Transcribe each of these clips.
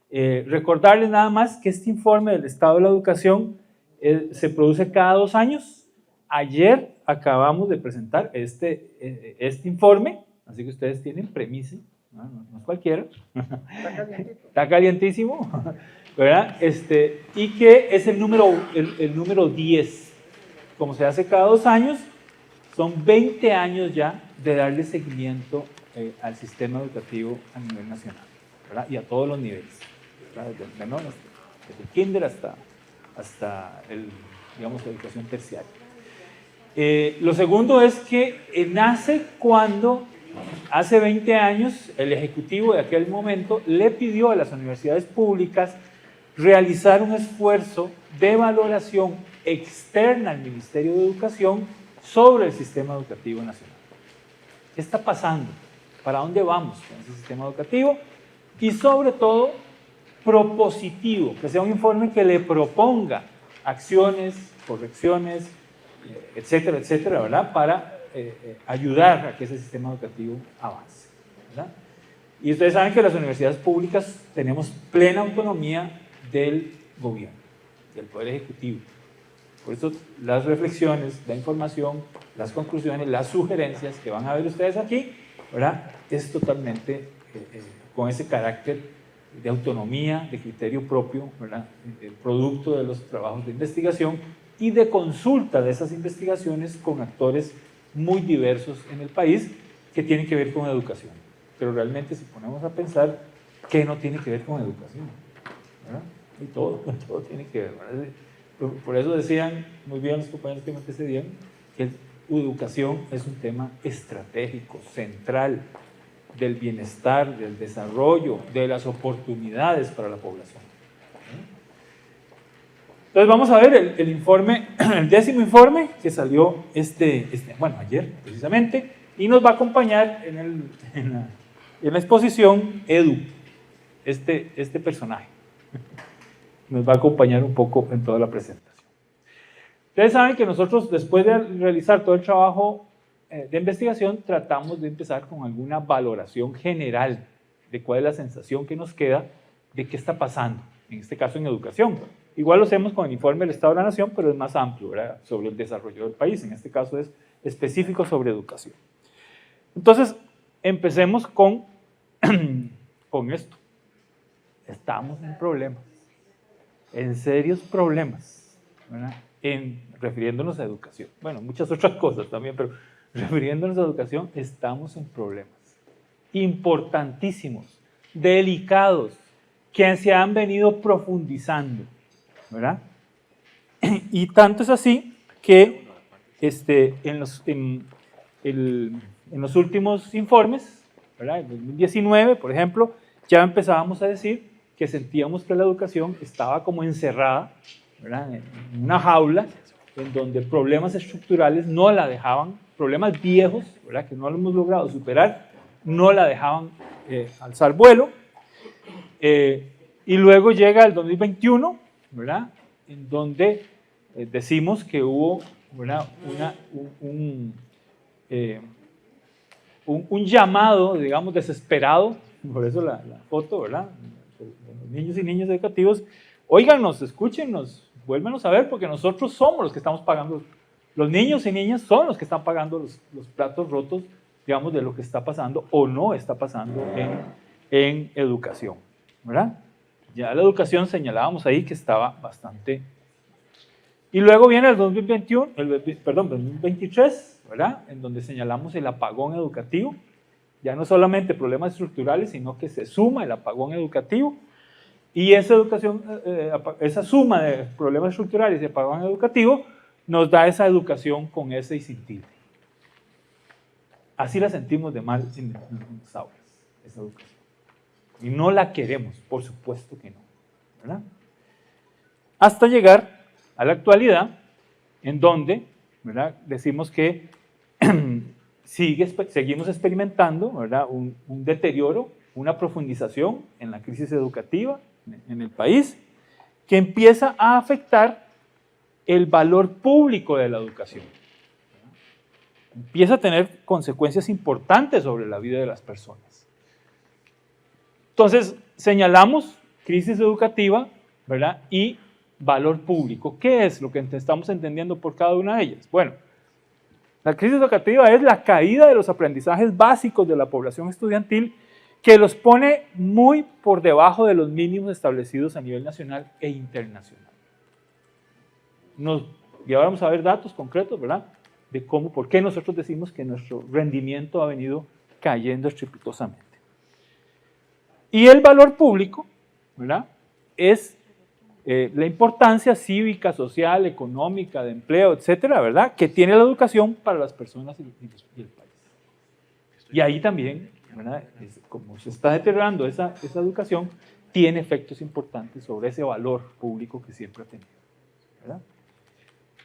Recordarles nada más que este informe del estado de la educación se produce cada 2 años. Ayer acabamos de presentar este informe, así que ustedes tienen premisa, no es cualquiera. Está calientísimo, ¿verdad? Y que es el número 10. Como se hace cada 2 años, son 20 años ya de darle seguimiento al sistema educativo a nivel nacional, ¿verdad? Y a todos los niveles, ¿verdad? Desde el menor, desde el kinder hasta digamos, la educación terciaria. Lo segundo es que nace cuando hace 20 años el ejecutivo de aquel momento le pidió a las universidades públicas realizar un esfuerzo de valoración externa al Ministerio de Educación sobre el sistema educativo nacional. ¿Qué está pasando? ¿Para dónde vamos con ese sistema educativo? Y sobre todo, propositivo, que sea un informe que le proponga acciones, correcciones, etcétera, etcétera, ¿verdad? Para ayudar a que ese sistema educativo avance, ¿verdad? Y ustedes saben que las universidades públicas tenemos plena autonomía del gobierno, del Poder Ejecutivo. Por eso las reflexiones, la información, las conclusiones, las sugerencias que van a ver ustedes aquí, ¿verdad? Es totalmente con ese carácter de autonomía, de criterio propio, ¿verdad? Producto de los trabajos de investigación y de consulta de esas investigaciones con actores muy diversos en el país que tienen que ver con educación. Pero realmente si ponemos a pensar, ¿qué no tiene que ver con educación? ¿Verdad? Y todo tiene que ver, ¿verdad? Por eso decían muy bien los compañeros que me antecedían que educación es un tema estratégico, central, del bienestar, del desarrollo, de las oportunidades para la población. Entonces vamos a ver el informe, el 10º informe que salió ayer precisamente, y nos va a acompañar en la exposición Edu, este personaje. Nos va a acompañar un poco en toda la presentación. Ustedes saben que nosotros, después de realizar todo el trabajo de investigación, tratamos de empezar con alguna valoración general de cuál es la sensación que nos queda de qué está pasando, en este caso en educación. Igual lo hacemos con el informe del Estado de la Nación, pero es más amplio, ¿verdad? Sobre el desarrollo del país. En este caso es específico sobre educación. Entonces, empecemos con esto. Estamos en problemas, en serios problemas, ¿verdad? Refiriéndonos a educación. Bueno, muchas otras cosas también, pero refiriéndonos a educación, estamos en problemas importantísimos, delicados, que se han venido profundizando, ¿verdad? Y tanto es así que en los últimos informes, ¿verdad? En 2019, por ejemplo, ya empezábamos a decir que sentíamos que la educación estaba como encerrada, ¿verdad? En una jaula en donde problemas estructurales no la dejaban, problemas viejos, ¿verdad? Que no lo hemos logrado superar, no la dejaban alzar vuelo. Y luego llega el 2021, ¿verdad? En donde decimos que hubo, ¿verdad? un llamado, digamos, desesperado, por eso la foto, ¿verdad? De los niños y niñas educativos. Óiganos, escúchenos, vuélvenos a ver, porque nosotros somos los que estamos pagando, los niños y niñas son los que están pagando los platos rotos, digamos, de lo que está pasando o no está pasando en educación, ¿verdad? Ya la educación señalábamos ahí que estaba bastante. Y luego viene el 2023, ¿verdad? En donde señalamos el apagón educativo. Ya no solamente problemas estructurales, sino que se suma el apagón educativo. Y esa suma de problemas estructurales y apagón educativo nos da esa educación con S y sin tilde. Así la sentimos de mal en las aulas, esa educación. Y no la queremos, por supuesto que no, ¿verdad? Hasta llegar a la actualidad, en donde, ¿verdad? Decimos que seguimos experimentando, ¿verdad? Un deterioro, una profundización en la crisis educativa en el país, que empieza a afectar el valor público de la educación. Empieza a tener consecuencias importantes sobre la vida de las personas. Entonces, señalamos crisis educativa, ¿verdad? Y valor público. ¿Qué es lo que estamos entendiendo por cada una de ellas? Bueno, la crisis educativa es la caída de los aprendizajes básicos de la población estudiantil que los pone muy por debajo de los mínimos establecidos a nivel nacional e internacional. Y ahora vamos a ver datos concretos, ¿verdad? De cómo, por qué nosotros decimos que nuestro rendimiento ha venido cayendo estrepitosamente. Y el valor público, ¿verdad? Es la importancia cívica, social, económica, de empleo, etcétera, ¿verdad? Que tiene la educación para las personas y el país. Y ahí también, ¿verdad? Como se está deteriorando esa educación, tiene efectos importantes sobre ese valor público que siempre ha tenido, ¿verdad?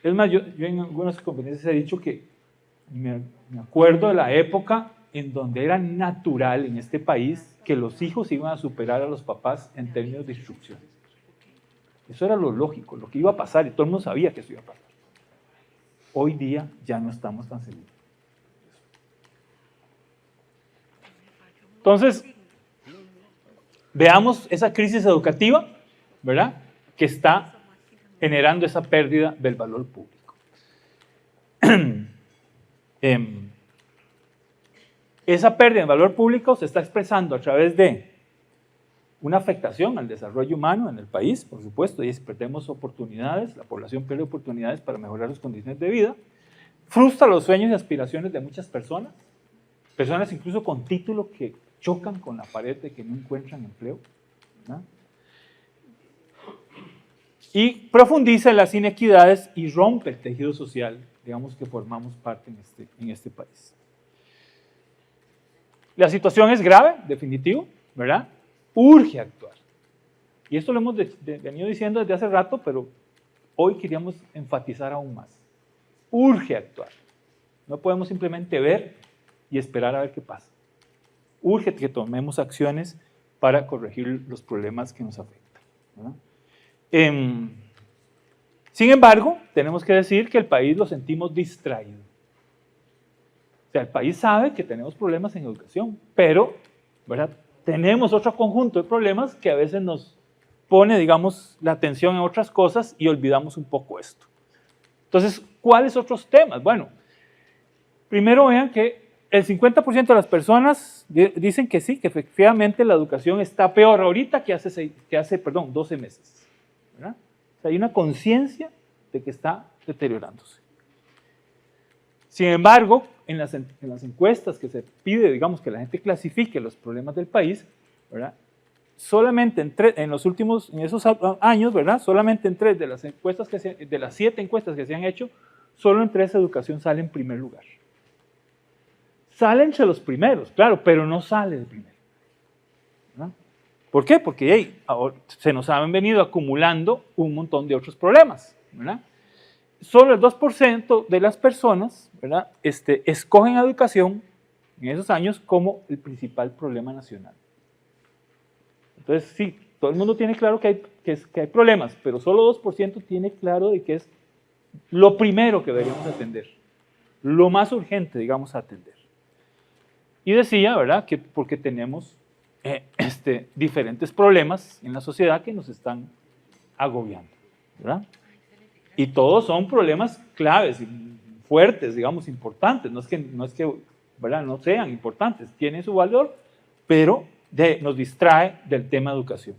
Es más, yo en algunas conferencias he dicho que me acuerdo de la época en donde era natural en este país que los hijos iban a superar a los papás en términos de instrucción. Eso era lo lógico, lo que iba a pasar, y todo el mundo sabía que eso iba a pasar. Hoy día ya no estamos tan seguros. Entonces, veamos esa crisis educativa, ¿verdad?, que está generando esa pérdida del valor público. Esa pérdida del valor público se está expresando a través de una afectación al desarrollo humano en el país, por supuesto, y si perdemos oportunidades, la población pierde oportunidades para mejorar sus condiciones de vida, frustra los sueños y aspiraciones de muchas personas, personas incluso con título que chocan con la pared de que no encuentran empleo, ¿no? Y profundiza en las inequidades y rompe el tejido social, digamos, que formamos parte en este país. La situación es grave, definitivo, ¿verdad? Urge actuar. Y esto lo hemos venido diciendo desde hace rato, pero hoy queríamos enfatizar aún más. Urge actuar. No podemos simplemente ver y esperar a ver qué pasa. Urge que tomemos acciones para corregir los problemas que nos afectan, ¿verdad? Sin embargo, tenemos que decir que el país lo sentimos distraído. O sea, el país sabe que tenemos problemas en educación, pero, ¿verdad?, tenemos otro conjunto de problemas que a veces nos pone, digamos, la atención en otras cosas y olvidamos un poco esto. Entonces, ¿cuáles otros temas? Bueno, primero vean que el 50% de las personas dicen que sí, que efectivamente la educación está peor ahorita que hace 12 meses, ¿verdad? O sea, hay una conciencia de que está deteriorándose. Sin embargo, en las encuestas que se pide, digamos, que la gente clasifique los problemas del país, ¿verdad?, solamente en esos años, ¿verdad?, solamente en 3 de las encuestas de las 7 encuestas que se han hecho, solo en 3 educación sale en primer lugar. Sale entre los primeros, claro, pero no sale de primero, ¿verdad? ¿Por qué? Porque ahora se nos han venido acumulando un montón de otros problemas, ¿verdad? Solo el 2% de las personas, ¿verdad?, escogen educación en esos años como el principal problema nacional. Entonces, sí, todo el mundo tiene claro que hay problemas, pero solo 2% tiene claro de que es lo primero que deberíamos atender, lo más urgente, digamos, a atender. Y decía, ¿verdad?, que porque tenemos diferentes problemas en la sociedad que nos están agobiando, ¿verdad? Y todos son problemas claves, fuertes, digamos, importantes. No es que ¿verdad?, no sean importantes, tienen su valor, pero nos distrae del tema de educación.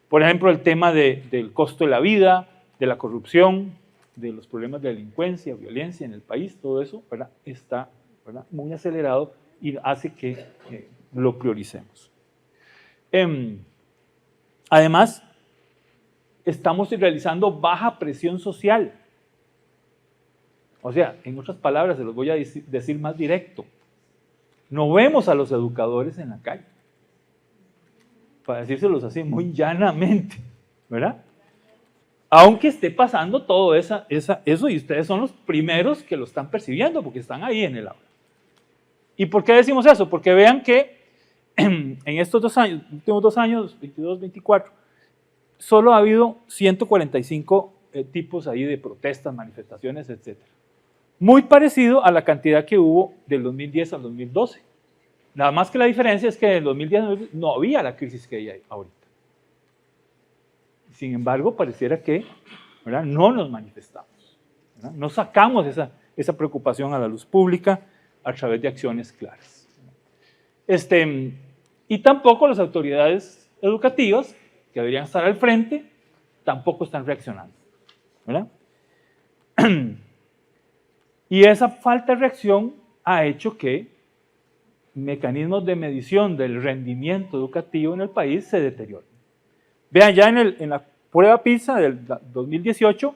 Por ejemplo, el tema del costo de la vida, de la corrupción, de los problemas de delincuencia, violencia en el país, todo eso, ¿verdad?, está, ¿verdad?, muy acelerado y hace que lo prioricemos. Además, estamos realizando baja presión social. O sea, en otras palabras, se los voy a decir más directo. No vemos a los educadores en la calle. Para decírselos así, muy llanamente, ¿verdad? Aunque esté pasando todo eso, y ustedes son los primeros que lo están percibiendo, porque están ahí en el aula. ¿Y por qué decimos eso? Porque vean que en estos últimos 2 años, 22, 24, solo ha habido 145 tipos ahí de protestas, manifestaciones, etc. Muy parecido a la cantidad que hubo del 2010 al 2012. Nada más que la diferencia es que en el 2010 no había la crisis que hay ahorita. sin embargo, pareciera que, ¿verdad?, no nos manifestamos, ¿verdad? No sacamos esa preocupación a la luz pública a través de acciones claras. Y tampoco las autoridades educativas, que deberían estar al frente, tampoco están reaccionando, ¿verdad? Y esa falta de reacción ha hecho que mecanismos de medición del rendimiento educativo en el país se deterioren. Vean, ya en la prueba PISA del 2018,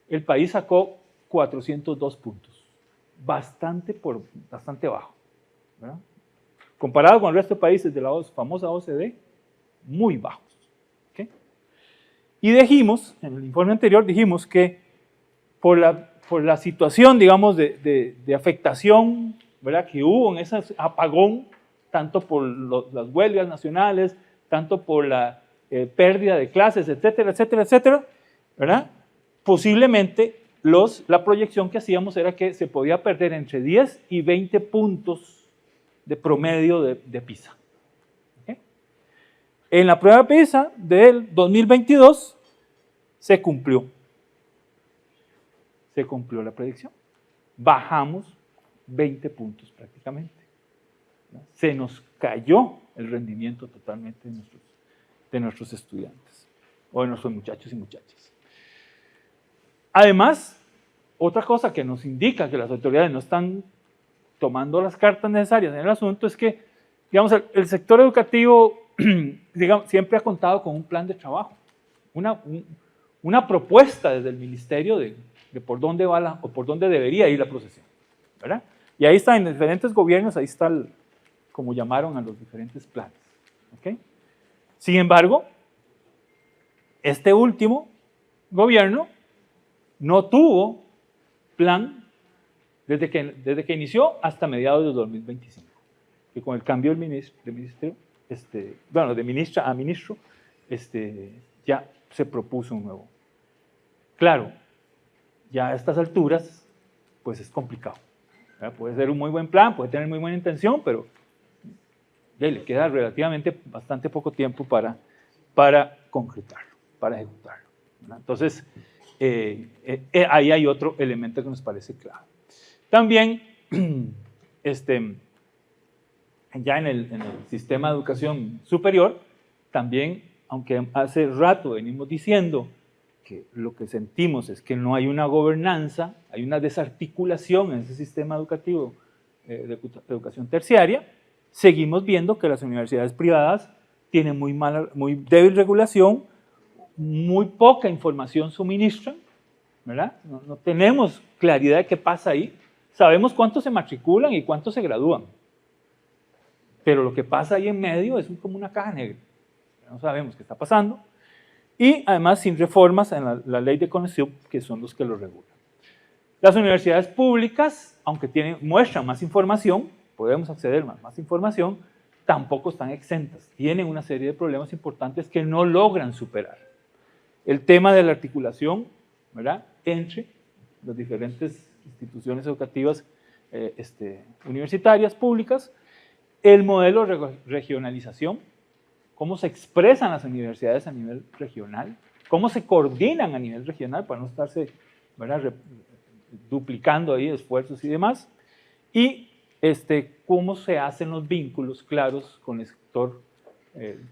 el país sacó 402 puntos, bastante bajo, ¿verdad? Comparado con el resto de países de la famosa OCDE, muy bajos. ¿Okay? Y dijimos, en el informe anterior, dijimos que por la situación, digamos, de afectación, ¿verdad?, que hubo en ese apagón, tanto por las huelgas nacionales, tanto por la pérdida de clases, etcétera, etcétera, etcétera, ¿verdad? Posiblemente la proyección que hacíamos era que se podía perder entre 10 y 20 puntos de promedio de PISA. ¿Okay? En la prueba PISA del 2022 se cumplió. Se cumplió la predicción. Bajamos 20 puntos prácticamente. Se nos cayó el rendimiento totalmente de nuestros estudiantes o de nuestros muchachos y muchachas. Además, otra cosa que nos indica que las autoridades no están tomando las cartas necesarias en el asunto es que, digamos, el sector educativo, digamos, siempre ha contado con un plan de trabajo, una propuesta desde el ministerio de por dónde va o por dónde debería ir la procesión, ¿verdad? Y ahí está, en diferentes gobiernos, ahí está como llamaron a los diferentes planes. ¿Okay? Sin embargo, este último gobierno no tuvo plan desde que inició hasta mediados de 2025. Y con el cambio de ministro, de ministra a ministro, ya se propuso un nuevo. Claro, ya a estas alturas, pues es complicado. ¿Verdad? Puede ser un muy buen plan, puede tener muy buena intención, pero le queda relativamente bastante poco tiempo para concretarlo, para ejecutarlo. ¿Verdad? Entonces, ahí hay otro elemento que nos parece clave. También, ya en el sistema de educación superior, también, aunque hace rato venimos diciendo que lo que sentimos es que no hay una gobernanza, hay una desarticulación en ese sistema educativo de educación terciaria, seguimos viendo que las universidades privadas tienen muy débil regulación, muy poca información suministran, ¿verdad? No tenemos claridad de qué pasa ahí. Sabemos cuántos se matriculan y cuántos se gradúan, pero lo que pasa ahí en medio es como una caja negra. No sabemos qué está pasando. Y además sin reformas en la ley de CONACYT, que son los que lo regulan. Las universidades públicas, aunque muestran más información, podemos acceder a más información, tampoco están exentas. Tienen una serie de problemas importantes que no logran superar. El tema de la articulación, ¿verdad?, entre las diferentes instituciones educativas universitarias, públicas, el modelo de regionalización, cómo se expresan las universidades a nivel regional, cómo se coordinan a nivel regional para no estarse, ¿verdad?, duplicando ahí esfuerzos y demás, y cómo se hacen los vínculos claros con el sector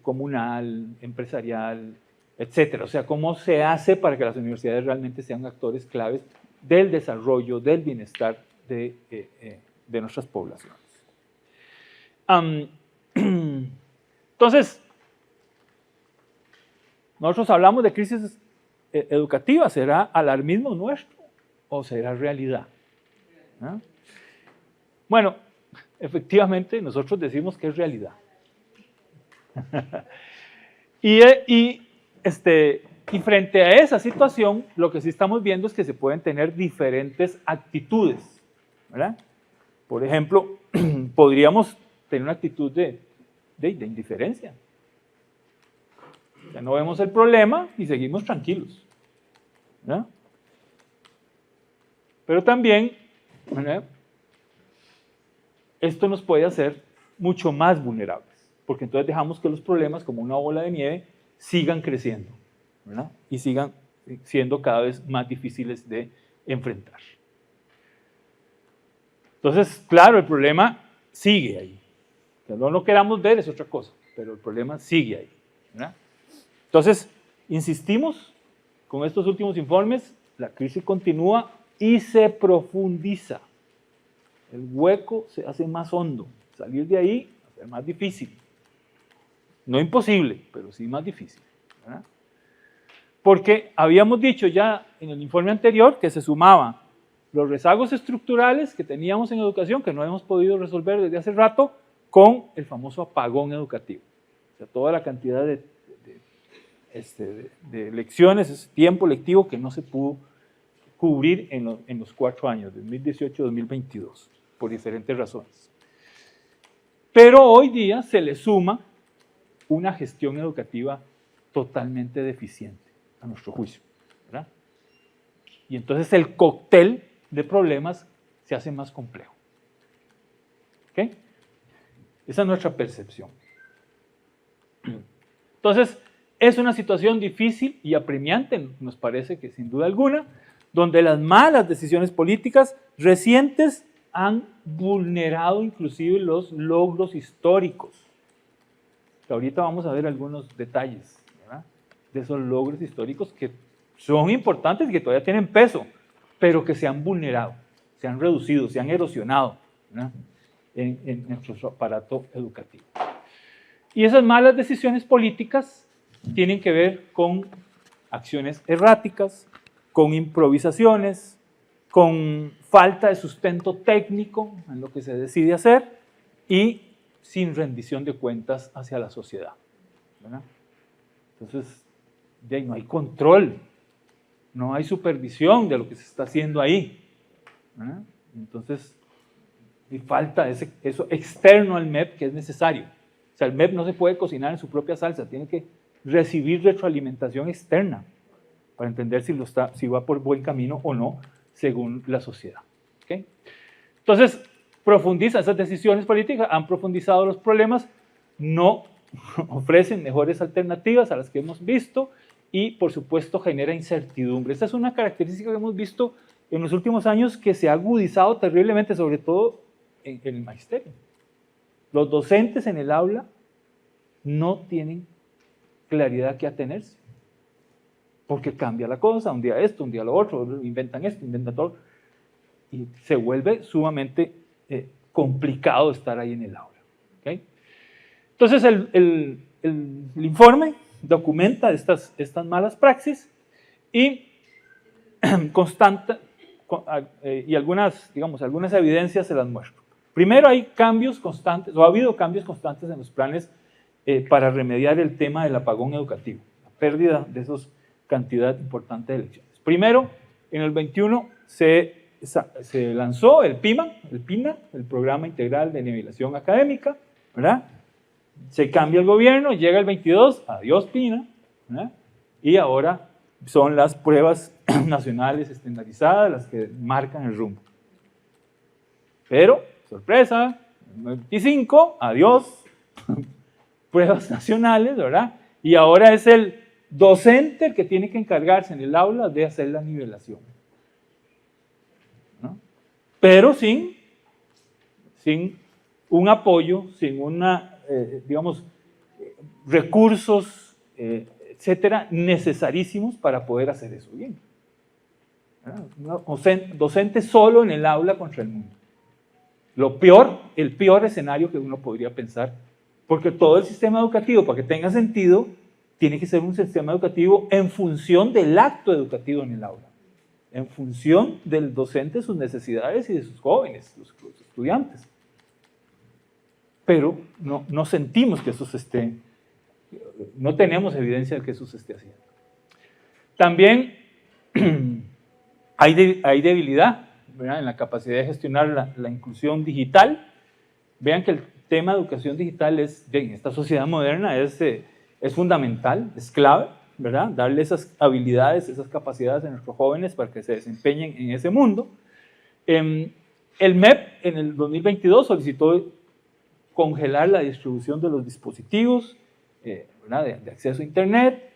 comunal, empresarial, etcétera. O sea, cómo se hace para que las universidades realmente sean actores claves del desarrollo, del bienestar de nuestras poblaciones. Entonces, nosotros hablamos de crisis educativa. ¿Será alarmismo nuestro o será realidad? ¿Ah? Bueno, efectivamente nosotros decimos que es realidad. y frente a esa situación, lo que sí estamos viendo es que se pueden tener diferentes actitudes, ¿verdad? Por ejemplo, podríamos tener una actitud de indiferencia. O sea, no vemos el problema y seguimos tranquilos, ¿verdad? Pero también, ¿verdad?, esto nos puede hacer mucho más vulnerables, porque entonces dejamos que los problemas, como una bola de nieve, sigan creciendo. ¿verdad? Y sigan siendo cada vez más difíciles de enfrentar. Entonces, claro, el problema sigue ahí. Que no lo queramos ver es otra cosa, pero el problema sigue ahí, ¿verdad? Entonces, insistimos con estos últimos informes, la crisis continúa y se profundiza. El hueco se hace más hondo. Salir de ahí va a ser más difícil. No imposible, pero sí más difícil, ¿verdad? Porque habíamos dicho ya en el informe anterior que se sumaban los rezagos estructurales que teníamos en educación, que no hemos podido resolver desde hace rato, con el famoso apagón educativo. O sea, toda la cantidad de lecciones, ese tiempo lectivo que no se pudo cubrir en los 4 años, 2018-2022, por diferentes razones. Pero hoy día se le suma una gestión educativa totalmente deficiente, a nuestro juicio, ¿verdad? Y entonces el cóctel de problemas se hace más complejo. ¿Ok? Esa es nuestra percepción. Entonces, es una situación difícil y apremiante, nos parece que sin duda alguna, donde las malas decisiones políticas recientes han vulnerado inclusive los logros históricos. Ahorita vamos a ver algunos detalles, ¿verdad?, de esos logros históricos que son importantes y que todavía tienen peso, pero que se han vulnerado, se han reducido, se han erosionado, ¿verdad?, en nuestro aparato educativo. Y esas malas decisiones políticas tienen que ver con acciones erráticas, con improvisaciones, con falta de sustento técnico en lo que se decide hacer y sin rendición de cuentas hacia la sociedad, ¿verdad? Entonces, ya no hay control, no hay supervisión de lo que se está haciendo ahí, ¿verdad? Entonces, y falta eso externo al MEP que es necesario. O sea, el MEP no se puede cocinar en su propia salsa, tiene que recibir retroalimentación externa para entender si va por buen camino o no, según la sociedad. ¿Okay? Entonces, profundiza esas decisiones políticas, han profundizado los problemas, no ofrecen mejores alternativas a las que hemos visto y, por supuesto, genera incertidumbre. Esta es una característica que hemos visto en los últimos años que se ha agudizado terriblemente, sobre todo en el magisterio. Los docentes en el aula no tienen claridad que atenerse, porque cambia la cosa, un día esto, un día lo otro, inventan esto, inventan todo, y se vuelve sumamente complicado estar ahí en el aula. ¿Okay? Entonces el informe documenta estas malas praxis y algunas evidencias se las muestro. Primero, hay cambios constantes, o ha habido cambios constantes en los planes para remediar el tema del apagón educativo, la pérdida de esas cantidad importante de lecciones. Primero, en el 21 se lanzó el PINA, el Programa Integral de Nivelación Académica, ¿verdad? Se cambia el gobierno, llega el 22, adiós PINA, ¿verdad? Y ahora son las pruebas nacionales estandarizadas las que marcan el rumbo. Pero, sorpresa, en el 25, adiós, pruebas nacionales, ¿verdad? Y ahora es el docente el que tiene que encargarse en el aula de hacer la nivelación, ¿no? Pero sin un apoyo, sin recursos, etcétera, necesarísimos para poder hacer eso bien. Docente solo en el aula contra el mundo. El peor escenario que uno podría pensar, porque todo el sistema educativo, para que tenga sentido, tiene que ser un sistema educativo en función del acto educativo en el aula, en función del docente, sus necesidades y de sus jóvenes, los estudiantes. Pero no sentimos que eso se esté, no tenemos evidencia de que eso se esté haciendo. También hay debilidad, ¿verdad?, en la capacidad de gestionar la inclusión digital. Vean que el tema de educación digital en esta sociedad moderna es fundamental, es clave, ¿verdad? Darle esas habilidades, esas capacidades a nuestros jóvenes para que se desempeñen en ese mundo. El MEP en el 2022 solicitó congelar la distribución de los dispositivos, ¿verdad?, de acceso a Internet.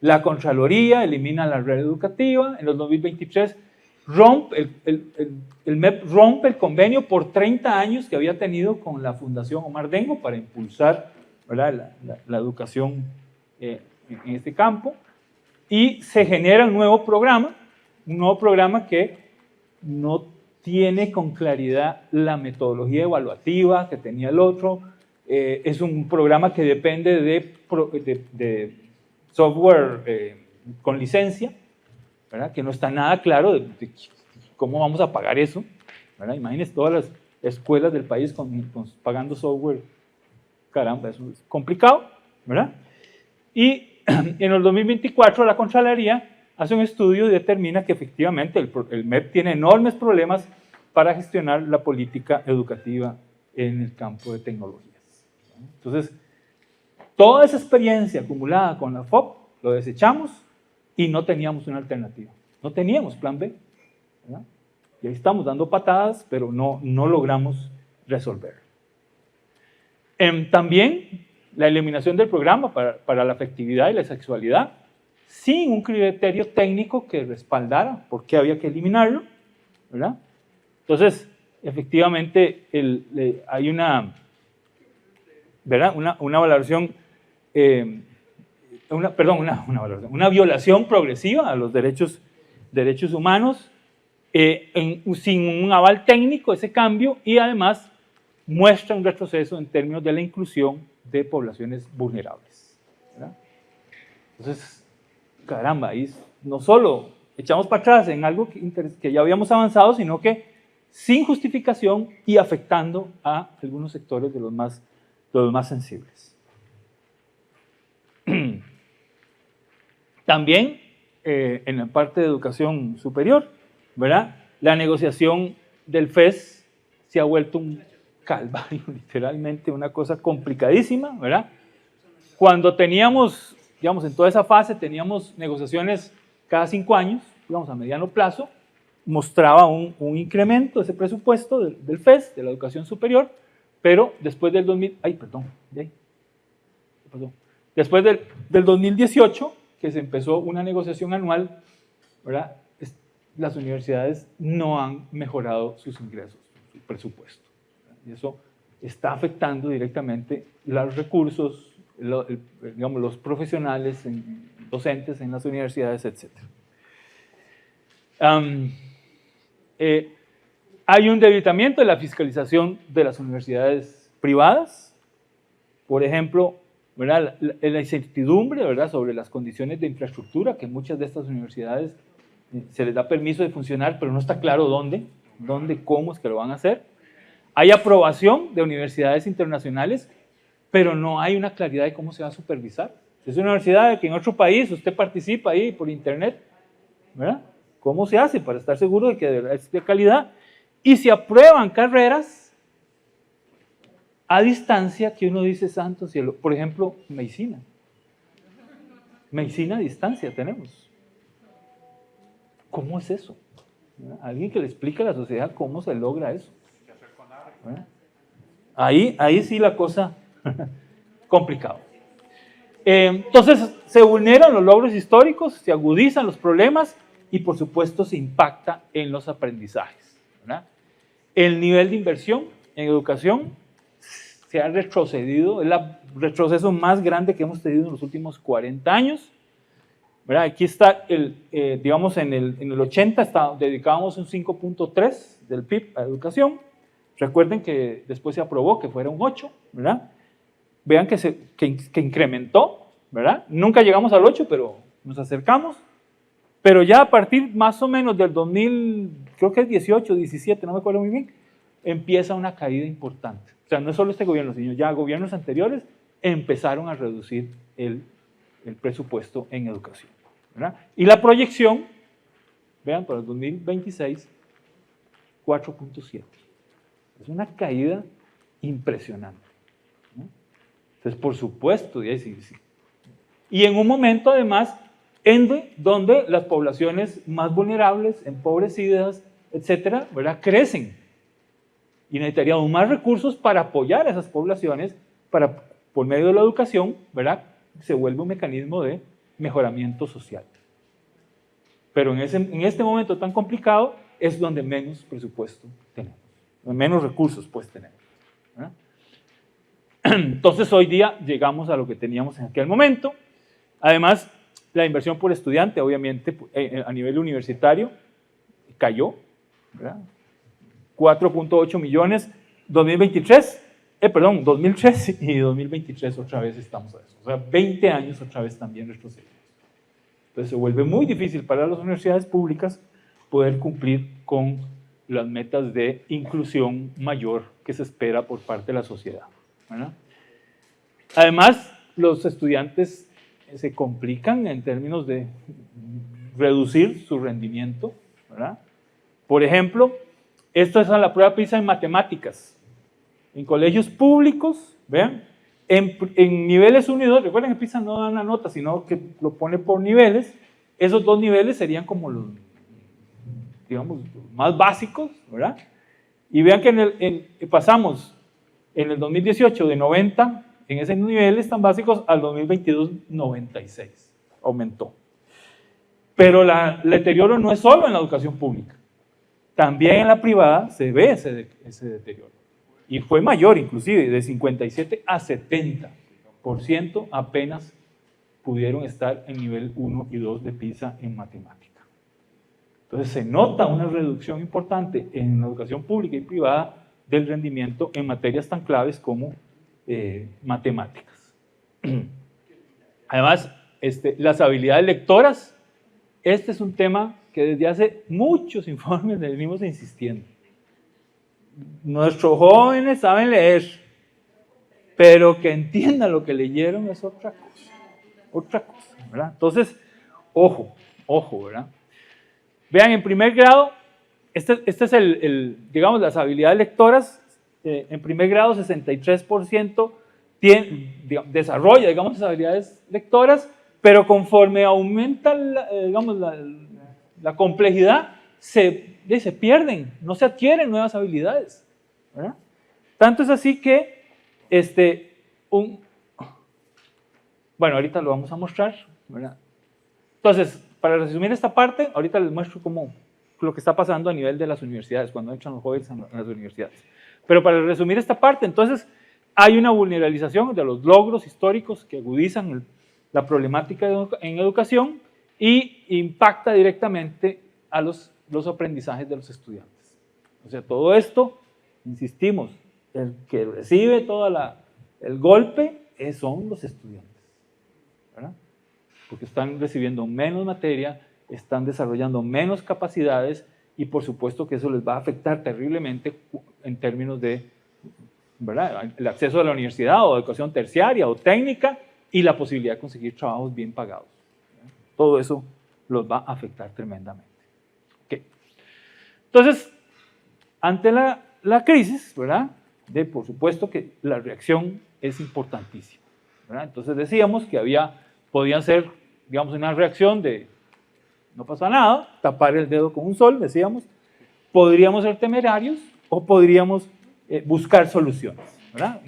La Contraloría elimina la red educativa. En el 2023 el MEP rompe el convenio por 30 años que había tenido con la Fundación Omar Dengo para impulsar, ¿verdad?, la educación en este campo, y se genera un nuevo programa que no tiene con claridad la metodología evaluativa que tenía el otro. Es un programa que depende de software con licencia, ¿verdad?, que no está nada claro de cómo vamos a pagar eso, ¿verdad? Imagínense todas las escuelas del país pagando software. Caramba, eso es complicado, ¿verdad? Y en el 2024 la Contraloría hace un estudio y determina que efectivamente el MEP tiene enormes problemas para gestionar la política educativa en el campo de tecnologías. Entonces, toda esa experiencia acumulada con la FOP lo desechamos y no teníamos una alternativa. No teníamos plan B, ¿verdad? Y ahí estamos dando patadas, pero no logramos resolver. También la eliminación del programa para la afectividad y la sexualidad, sin un criterio técnico que respaldara por qué había que eliminarlo, ¿verdad? Entonces, efectivamente, hay una, ¿verdad?, una valoración, una violación progresiva a los derechos humanos, sin un aval técnico ese cambio, y además muestra un retroceso en términos de la inclusión de poblaciones vulnerables, ¿verdad? Entonces, caramba, ahí no solo echamos para atrás en algo que ya habíamos avanzado, sino que sin justificación y afectando a algunos sectores de los más sensibles. También en la parte de educación superior, ¿verdad?, la negociación del FES se ha vuelto un calvario, literalmente una cosa complicadísima, ¿verdad? Cuando teníamos, digamos, en toda esa fase teníamos negociaciones cada 5 años, digamos, a mediano plazo, mostraba un incremento de ese presupuesto del FES, de la educación superior, pero después del 2018, que se empezó una negociación anual, ¿verdad?, las universidades no han mejorado sus ingresos, su presupuesto. Y eso está afectando directamente los recursos, digamos, los profesionales, docentes en las universidades, etc. Hay un debilitamiento de la fiscalización de las universidades privadas. Por ejemplo, ¿verdad?, la incertidumbre, ¿verdad?, sobre las condiciones de infraestructura, que muchas de estas universidades se les da permiso de funcionar, pero no está claro dónde, cómo es que lo van a hacer. Hay aprobación de universidades internacionales, pero no hay una claridad de cómo se va a supervisar. Si es una universidad que en otro país usted participa ahí por internet, ¿verdad?, ¿cómo se hace para estar seguro de que de verdad es de calidad? Y se aprueban carreras a distancia que uno dice, santo cielo, por ejemplo, medicina a distancia tenemos. ¿Cómo es eso? ¿Verdad? Alguien que le explique a la sociedad cómo se logra eso. ¿Verdad? Ahí sí la cosa complicado. Entonces se vulneran los logros históricos, se agudizan los problemas y por supuesto se impacta en los aprendizajes, ¿verdad? El nivel de inversión en educación se ha retrocedido, es el retroceso más grande que hemos tenido en los últimos 40 años. ¿Verdad? Aquí está, digamos, en el 80 dedicábamos un 5.3 del PIB a educación. Recuerden que después se aprobó que fuera un 8, ¿verdad? Vean que incrementó, ¿verdad? Nunca llegamos al 8, pero nos acercamos. Pero ya a partir más o menos del 2000, creo que es 18, 17, no me acuerdo muy bien, empieza una caída importante. O sea, no es solo este gobierno, sino ya gobiernos anteriores empezaron a reducir el presupuesto en educación, ¿verdad? Y la proyección, vean, para el 2026, 4.7. Es una caída impresionante, ¿no? Entonces, por supuesto, y en un momento además donde las poblaciones más vulnerables, empobrecidas, etcétera, ¿verdad?, crecen. Y necesitaríamos más recursos para apoyar a esas poblaciones, por medio de la educación, ¿verdad?, se vuelve un mecanismo de mejoramiento social. Pero en este momento tan complicado es donde menos presupuesto tenemos, donde menos recursos pues tenemos, ¿verdad? Entonces hoy día llegamos a lo que teníamos en aquel momento. Además, la inversión por estudiante, obviamente, a nivel universitario, cayó, ¿verdad? 4.8 millones, 2003 y 2023 otra vez estamos a eso. O sea, 20 años otra vez también retrocedimos. Entonces se vuelve muy difícil para las universidades públicas poder cumplir con las metas de inclusión mayor que se espera por parte de la sociedad, ¿verdad? Además, los estudiantes se complican en términos de reducir su rendimiento, ¿verdad? Por ejemplo, esto es a la prueba PISA en matemáticas. En colegios públicos, vean, en niveles 1 y 2, recuerden que PISA no da una nota, sino que lo pone por niveles. Esos dos niveles serían como los, digamos, más básicos, ¿verdad? Y vean que pasamos en el 2018 de 90, en esos niveles tan básicos, al 2022, 96. Aumentó. Pero el deterioro no es solo en la educación pública. También en la privada se ve ese deterioro. Y fue mayor inclusive, de 57 a 70% apenas pudieron estar en nivel 1 y 2 de PISA en matemática. Entonces se nota una reducción importante en la educación pública y privada del rendimiento en materias tan claves como matemáticas. Además, las habilidades lectoras, este es un tema que desde hace muchos informes venimos insistiendo. Nuestros jóvenes saben leer, pero que entiendan lo que leyeron es otra cosa, ¿verdad? Entonces, ojo, ¿verdad? Vean, en primer grado, este es digamos, las habilidades lectoras, en primer grado 63% desarrolla, digamos, esas habilidades lectoras, pero conforme aumenta, digamos, la complejidad, se pierden, no se adquieren nuevas habilidades, ¿verdad? Tanto es así que, bueno, ahorita lo vamos a mostrar, ¿verdad? Entonces, para resumir esta parte, ahorita les muestro cómo lo que está pasando a nivel de las universidades, cuando entran los jóvenes a las universidades. Pero para resumir esta parte, entonces, hay una vulnerabilización de los logros históricos que agudizan la problemática en educación y impacta directamente a los aprendizajes de los estudiantes. O sea, todo esto, insistimos, el que recibe todo el golpe son los estudiantes, ¿verdad? Porque están recibiendo menos materia, están desarrollando menos capacidades y por supuesto que eso les va a afectar terriblemente en términos de, ¿verdad?, el acceso a la universidad o educación terciaria o técnica y la posibilidad de conseguir trabajos bien pagados, ¿verdad? Todo eso los va a afectar tremendamente. Okay. Entonces, ante la crisis, ¿verdad?, por supuesto que la reacción es importantísima, ¿verdad? Entonces decíamos que podían ser, digamos, una reacción de no pasa nada, tapar el dedo con un sol, decíamos, podríamos ser temerarios o podríamos buscar soluciones, ¿verdad?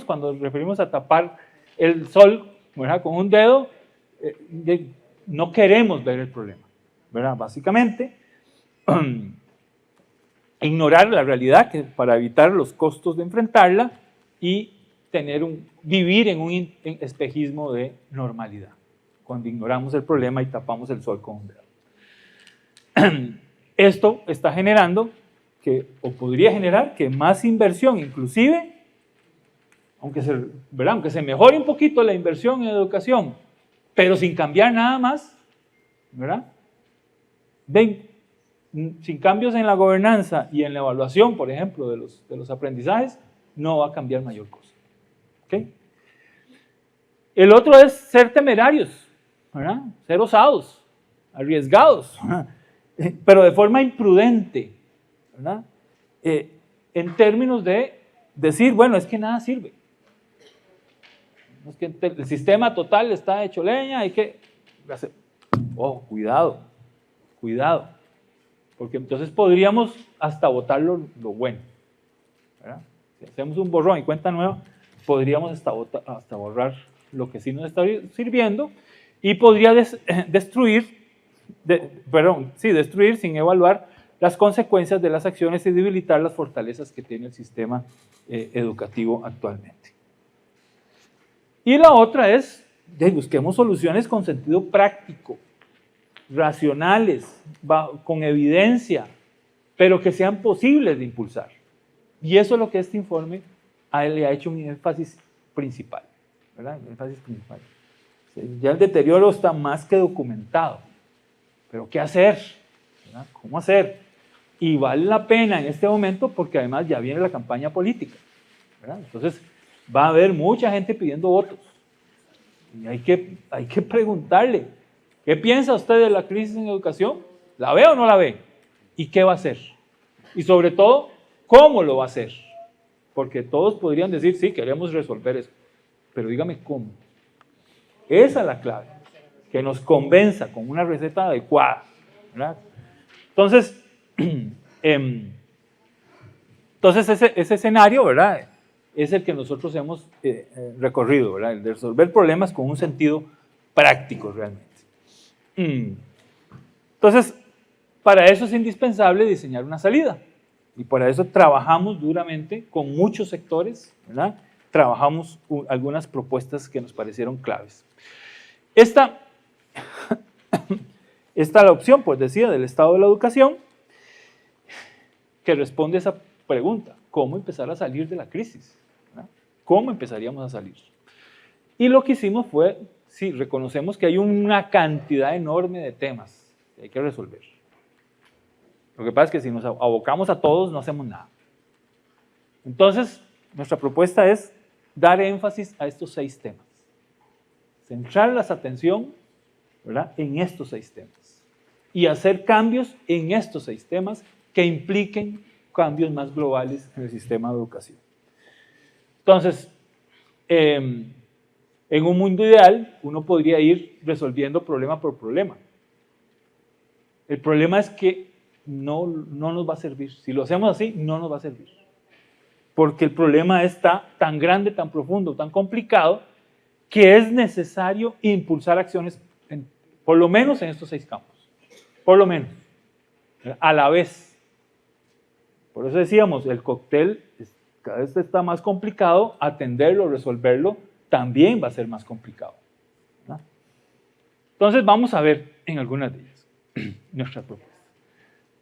Cuando nos referimos a tapar el sol, ¿verdad?, con un dedo, no queremos ver el problema, ¿verdad? Básicamente, ignorar la realidad para evitar los costos de enfrentarla y vivir en un espejismo de normalidad, cuando ignoramos el problema y tapamos el sol con un dedo. Esto está generando o podría generar que más inversión, inclusive, aunque se mejore un poquito la inversión en educación, pero sin cambiar nada más, ¿verdad? Sin cambios en la gobernanza y en la evaluación, por ejemplo, de los aprendizajes, no va a cambiar mayor cosa. ¿Okay? El otro es ser temerarios, ¿verdad? Ser osados, arriesgados, ¿verdad?, pero de forma imprudente, ¿verdad? En términos de decir, bueno, es que nada sirve. Es que el sistema total está hecho leña, hay que hacer. Oh, cuidado, porque entonces podríamos hasta botar lo bueno, ¿verdad? Si hacemos un borrón y cuenta nueva, podríamos hasta borrar lo que sí nos está sirviendo y podría destruir sin evaluar las consecuencias de las acciones y debilitar las fortalezas que tiene el sistema educativo actualmente. Y la otra es, busquemos soluciones con sentido práctico, racionales, con evidencia, pero que sean posibles de impulsar. Y eso es lo que este informe le ha hecho un énfasis principal, ¿verdad? Un énfasis principal. Ya el deterioro está más que documentado, pero ¿qué hacer? ¿Verdad? ¿Cómo hacer? Y vale la pena en este momento porque además ya viene la campaña política, ¿verdad? Entonces va a haber mucha gente pidiendo votos y hay que preguntarle, ¿qué piensa usted de la crisis en educación? ¿La ve o no la ve? ¿Y qué va a hacer? Y sobre todo, ¿cómo lo va a hacer? Porque todos podrían decir, sí, queremos resolver eso, pero dígame cómo. Esa es la clave, que nos convenza con una receta adecuada, ¿verdad? Entonces, ese escenario, ¿verdad?, es el que nosotros hemos recorrido, ¿verdad?, el de resolver problemas con un sentido práctico realmente. Entonces, para eso es indispensable diseñar una salida. Y para eso trabajamos duramente con muchos sectores, ¿verdad? Trabajamos algunas propuestas que nos parecieron claves. Esta es la opción, pues decía, del estado de la educación, que responde a esa pregunta, ¿cómo empezar a salir de la crisis? ¿Verdad? ¿Cómo empezaríamos a salir? Y lo que hicimos fue, sí, reconocemos que hay una cantidad enorme de temas que hay que resolver. Lo que pasa es que si nos abocamos a todos, no hacemos nada. Entonces, nuestra propuesta es dar énfasis a estos 6 temas. Centrar la atención, ¿verdad?, en estos 6 temas. Y hacer cambios en estos 6 temas que impliquen cambios más globales en el sistema de educación. Entonces, en un mundo ideal, uno podría ir resolviendo problema por problema. El problema es que no nos va a servir. Si lo hacemos así, no nos va a servir. Porque el problema está tan grande, tan profundo, tan complicado, que es necesario impulsar acciones, por lo menos en estos 6 campos. Por lo menos. A la vez. Por eso decíamos, el cóctel cada vez está más complicado, atenderlo, resolverlo, también va a ser más complicado, ¿no? Entonces vamos a ver en algunas de ellas nuestra propuesta.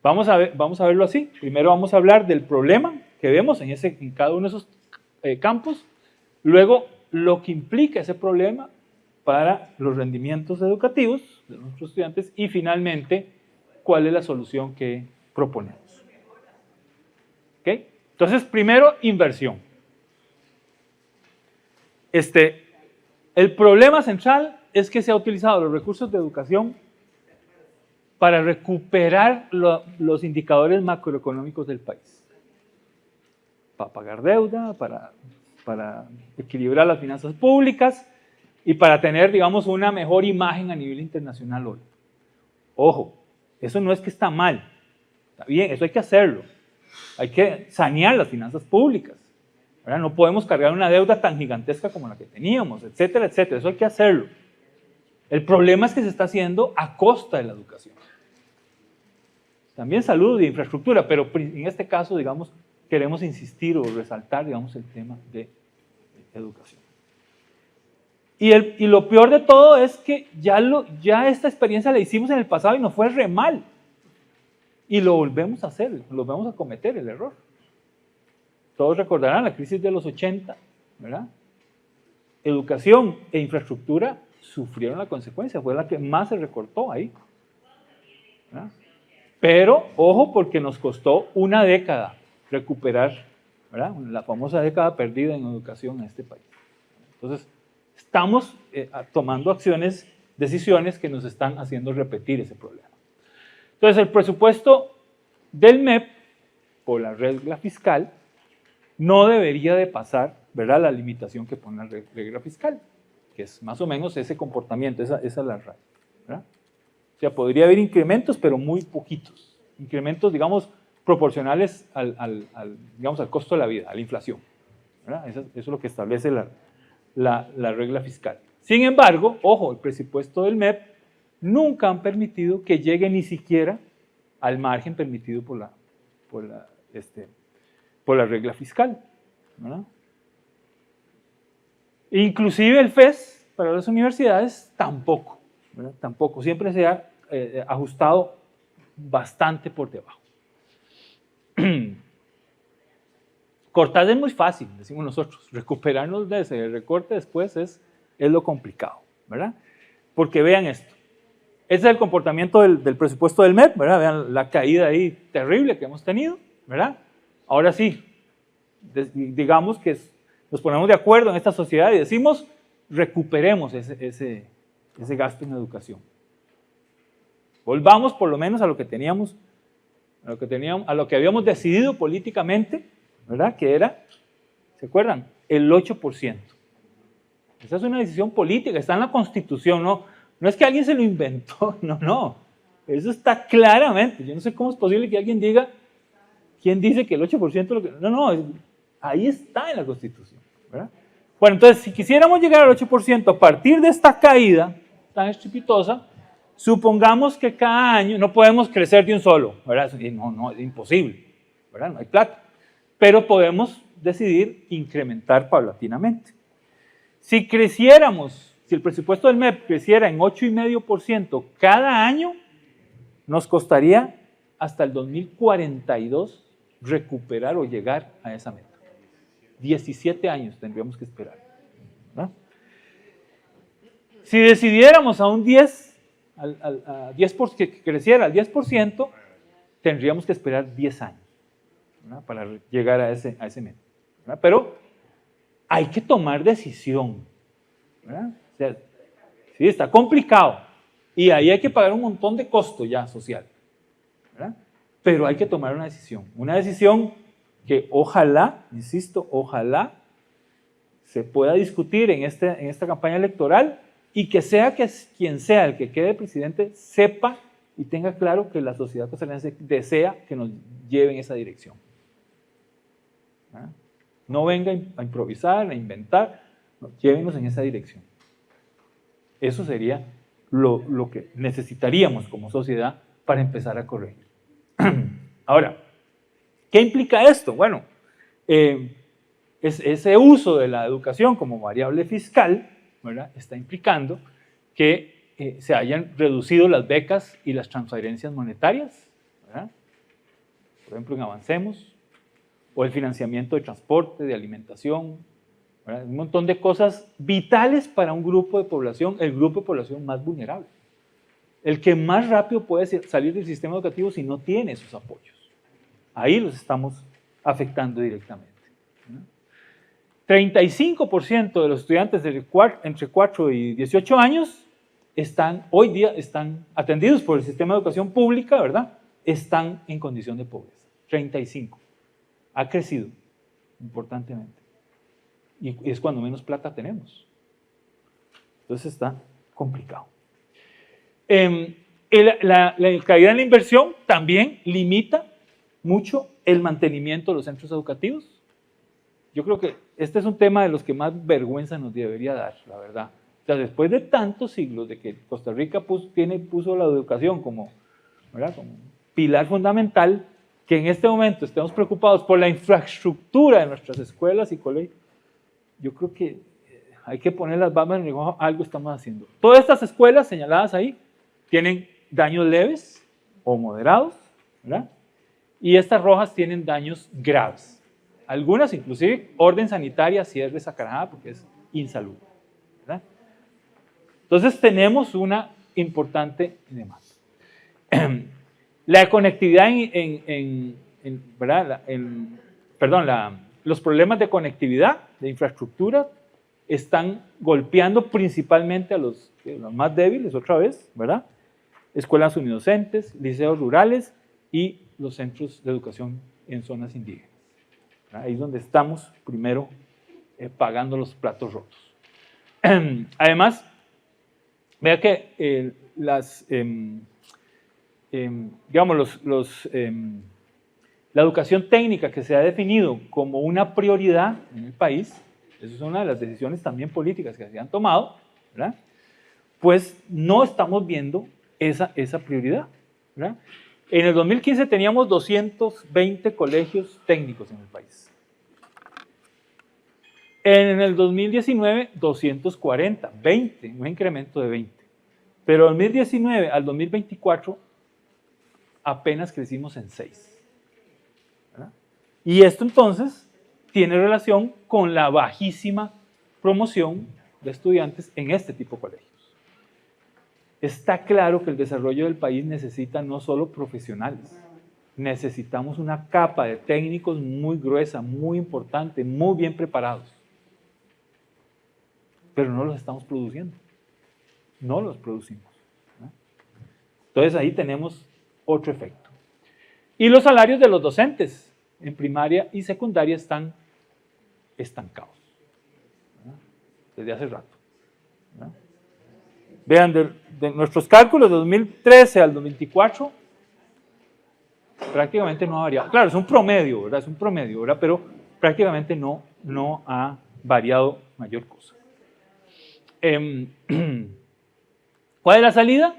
Vamos a verlo así. Primero vamos a hablar del problema que vemos en cada uno de esos campos, luego lo que implica ese problema para los rendimientos educativos de nuestros estudiantes y finalmente cuál es la solución que proponemos. ¿Okay? Entonces, primero, inversión. El problema central es que se ha utilizado los recursos de educación para recuperar los indicadores macroeconómicos del país. Para pagar deuda, para equilibrar las finanzas públicas y para tener, digamos, una mejor imagen a nivel internacional hoy. Ojo, eso no es que está mal, está bien, eso hay que hacerlo. Hay que sanear las finanzas públicas, ¿verdad? No podemos cargar una deuda tan gigantesca como la que teníamos, etcétera, etcétera. Eso hay que hacerlo. El problema es que se está haciendo a costa de la educación. También salud e infraestructura, pero en este caso, digamos, queremos insistir o resaltar, digamos, el tema de educación. Y lo peor de todo es que ya esta experiencia la hicimos en el pasado y nos fue re mal. Y lo volvemos a hacer, lo volvemos a cometer el error. Todos recordarán la crisis de los 80, ¿verdad? Educación e infraestructura sufrieron la consecuencia, fue la que más se recortó ahí, ¿verdad? Pero, ojo, porque nos costó una década recuperar, ¿verdad?, la famosa década perdida en educación en este país. Entonces, estamos tomando decisiones que nos están haciendo repetir ese problema. Entonces, el presupuesto del MEP, por la regla fiscal, no debería de pasar, ¿verdad?, la limitación que pone la regla fiscal, que es más o menos ese comportamiento, esa es la regla, ¿verdad? O sea, podría haber incrementos, pero muy poquitos. Incrementos, digamos, proporcionales al costo de la vida, a la inflación, ¿verdad? Eso es lo que establece la regla fiscal. Sin embargo, ojo, el presupuesto del MEP nunca han permitido que llegue ni siquiera al margen permitido por la regla fiscal, ¿verdad? Inclusive el FES para las universidades tampoco, ¿verdad? Tampoco, siempre se ha ajustado bastante por debajo. Cortar es muy fácil, decimos nosotros, recuperarnos de ese recorte después es lo complicado, ¿verdad? Porque vean esto, ese es el comportamiento del presupuesto del MEP, ¿verdad? Vean la caída ahí terrible que hemos tenido, ¿verdad? Ahora sí, digamos que nos ponemos de acuerdo en esta sociedad y decimos, recuperemos ese gasto en educación. Volvamos por lo menos a lo que teníamos, a lo que habíamos decidido políticamente, ¿verdad? Que era, ¿se acuerdan? El 8%. Esa es una decisión política, está en la Constitución, no es que alguien se lo inventó, no. Eso está claramente. Yo no sé cómo es posible que alguien diga, ¿quién dice que el 8%? No, ahí está en la Constitución, ¿verdad? Bueno, entonces, si quisiéramos llegar al 8% a partir de esta caída tan estrepitosa, supongamos que cada año no podemos crecer de un solo, ¿verdad? No, es imposible, ¿verdad? No hay plata. Pero podemos decidir incrementar paulatinamente. Si el presupuesto del MEP creciera en 8,5% cada año, nos costaría hasta el 2042 recuperar o llegar a esa meta. 17 años tendríamos que esperar, ¿verdad? Si decidiéramos a un 10, que creciera al 10%, tendríamos que esperar 10 años, ¿verdad? Para llegar a ese meta, ¿verdad? Pero hay que tomar decisión, ¿verdad? O sea, sí, está complicado y ahí hay que pagar un montón de costo ya social, ¿verdad? Pero hay que tomar una decisión que ojalá, insisto, ojalá se pueda discutir en esta campaña electoral y que quien sea el que quede presidente sepa y tenga claro que la sociedad costarricense desea que nos lleve en esa dirección, ¿verdad? No venga a improvisar, a inventar, no, llévenos en esa dirección. Eso sería lo que necesitaríamos como sociedad para empezar a corregir. Ahora, ¿qué implica esto? Bueno, ese uso de la educación como variable fiscal, ¿verdad? Está implicando que se hayan reducido las becas y las transferencias monetarias, ¿verdad? Por ejemplo, en Avancemos, o el financiamiento de transporte, de alimentación, ¿verdad? Un montón de cosas vitales para un grupo de población, el grupo de población más vulnerable, el que más rápido puede salir del sistema educativo si no tiene esos apoyos. Ahí los estamos afectando directamente, ¿no? 35% de los estudiantes entre 4 y 18 años hoy día están atendidos por el sistema de educación pública, ¿verdad? Están en condición de pobreza. 35%. Ha crecido importantemente. Y es cuando menos plata tenemos. Entonces está complicado. La caída en la inversión también limita mucho el mantenimiento de los centros educativos. Yo creo que este es un tema de los que más vergüenza nos debería dar, la verdad. O sea, después de tantos siglos de que Costa Rica puso la educación como pilar fundamental, que en este momento estemos preocupados por la infraestructura de nuestras escuelas y colegios, yo creo que hay que poner las bambas en el ojo, algo estamos haciendo. Todas estas escuelas señaladas ahí tienen daños leves o moderados, ¿verdad? Y estas rojas tienen daños graves. Algunas inclusive orden sanitaria si es desacarada porque es insalubre, ¿verdad? Entonces tenemos una importante demanda. La conectividad los problemas de conectividad, de infraestructura, están golpeando principalmente a los más débiles, otra vez, ¿verdad? Escuelas unidocentes, liceos rurales y los centros de educación en zonas indígenas. Ahí es donde estamos primero pagando los platos rotos. Además, vea que la educación técnica que se ha definido como una prioridad en el país, eso es una de las decisiones también políticas que se han tomado, ¿verdad? Pues no estamos viendo esa prioridad, ¿verdad? En el 2015 teníamos 220 colegios técnicos en el país. En el 2019, 240, 20, un incremento de 20. Pero del 2019 al 2024 apenas crecimos en 6. ¿Verdad? Y esto entonces tiene relación con la bajísima promoción de estudiantes en este tipo de colegios. Está claro que el desarrollo del país necesita no solo profesionales, necesitamos una capa de técnicos muy gruesa, muy importante, muy bien preparados. Pero no los estamos produciendo, no los producimos, ¿no? Entonces ahí tenemos otro efecto. Y los salarios de los docentes en primaria y secundaria están estancados, ¿verdad? Desde hace rato, ¿verdad? Vean, de nuestros cálculos de 2013 al 2024, prácticamente no ha variado. Claro, es un promedio, ¿verdad? Es un promedio, ¿verdad? Pero prácticamente no ha variado mayor cosa. ¿Cuál es la salida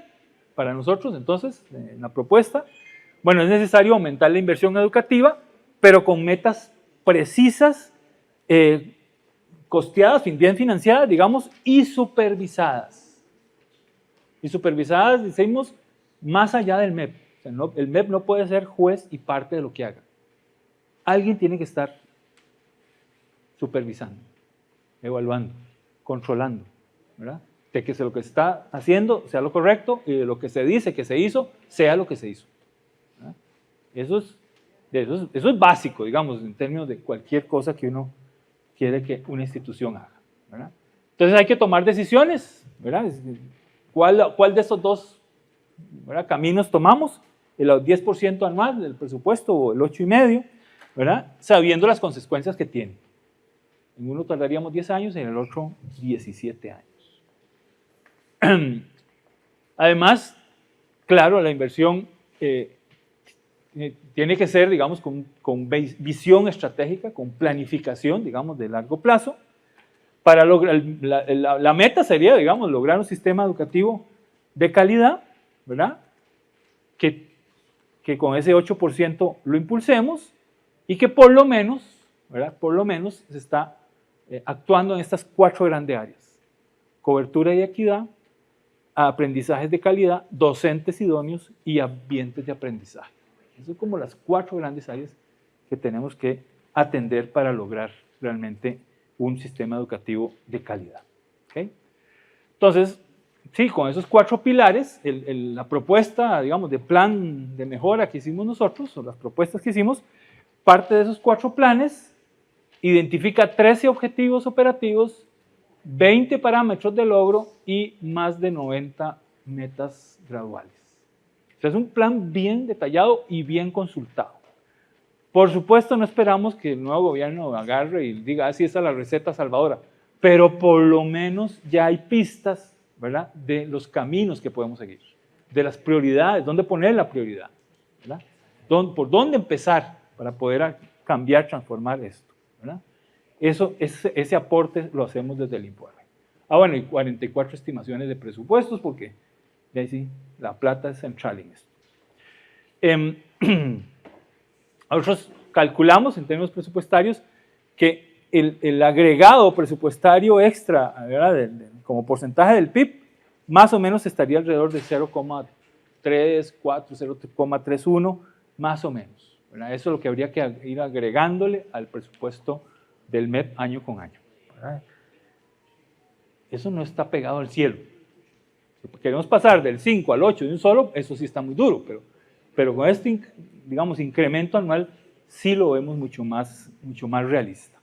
para nosotros entonces en la propuesta? Bueno, es necesario aumentar la inversión educativa, pero con metas precisas, costeadas, bien financiadas, digamos, y supervisadas. Y supervisadas, decimos, más allá del MEP. O sea, no, el MEP no puede ser juez y parte de lo que haga. Alguien tiene que estar supervisando, evaluando, controlando, ¿verdad? De que lo que está haciendo sea lo correcto y de lo que se dice que se hizo, sea lo que se hizo, ¿verdad? Eso es básico, digamos, en términos de cualquier cosa que uno quiere que una institución haga, ¿verdad? Entonces hay que tomar decisiones, ¿verdad? ¿Cuál de estos dos, ¿verdad?, caminos tomamos? El 10% anual del presupuesto o el 8,5%, ¿verdad? Sabiendo las consecuencias que tiene. En uno tardaríamos 10 años y en el otro 17 años. Además, claro, la inversión tiene que ser, digamos, con visión estratégica, con planificación, digamos, de largo plazo. Para lograr, la meta sería, digamos, lograr un sistema educativo de calidad, ¿verdad? Que con ese 8% lo impulsemos y que por lo menos, ¿verdad?, por lo menos se está actuando en estas 4 grandes áreas: cobertura y equidad, aprendizajes de calidad, docentes idóneos y ambientes de aprendizaje. Esas son como las 4 grandes áreas que tenemos que atender para lograr realmente un sistema educativo de calidad. ¿Okay? Entonces, sí, con esos 4 pilares, la propuesta, digamos, de plan de mejora que hicimos nosotros, o las propuestas que hicimos, parte de esos 4 planes identifica 13 objetivos operativos, 20 parámetros de logro y más de 90 metas graduales. O sea, es un plan bien detallado y bien consultado. Por supuesto, no esperamos que el nuevo gobierno agarre y diga, así esa es la receta salvadora, pero por lo menos ya hay pistas, ¿verdad?, de los caminos que podemos seguir, de las prioridades, dónde poner la prioridad, ¿verdad? Por dónde empezar para poder cambiar, transformar esto, ¿verdad? Ese aporte lo hacemos desde el informe. Bueno, y 44 estimaciones de presupuestos, porque de ahí sí, la plata es central en esto. Nosotros calculamos en términos presupuestarios que el agregado presupuestario extra, ¿verdad?, como porcentaje del PIB, más o menos estaría alrededor de 0,34, 0,31, más o menos, ¿verdad? Eso es lo que habría que ir agregándole al presupuesto del MEP año con año, ¿verdad? Eso no está pegado al cielo. Si queremos pasar del 5 al 8 de un solo, eso sí está muy duro, pero con este, digamos, incremento anual sí lo vemos mucho más realista.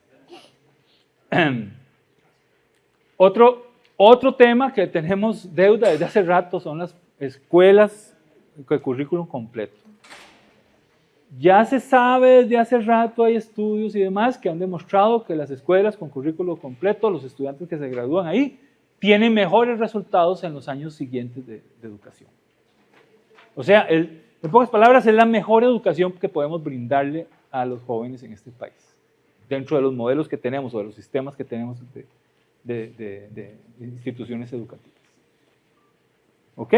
Otro tema que tenemos deuda desde hace rato son las escuelas de currículum completo. Ya se sabe desde hace rato, hay estudios y demás que han demostrado que las escuelas con currículo completo, los estudiantes que se gradúan ahí, tienen mejores resultados en los años siguientes de educación. O sea, en pocas palabras, es la mejor educación que podemos brindarle a los jóvenes en este país, dentro de los modelos que tenemos o de los sistemas que tenemos de instituciones educativas. ¿Ok?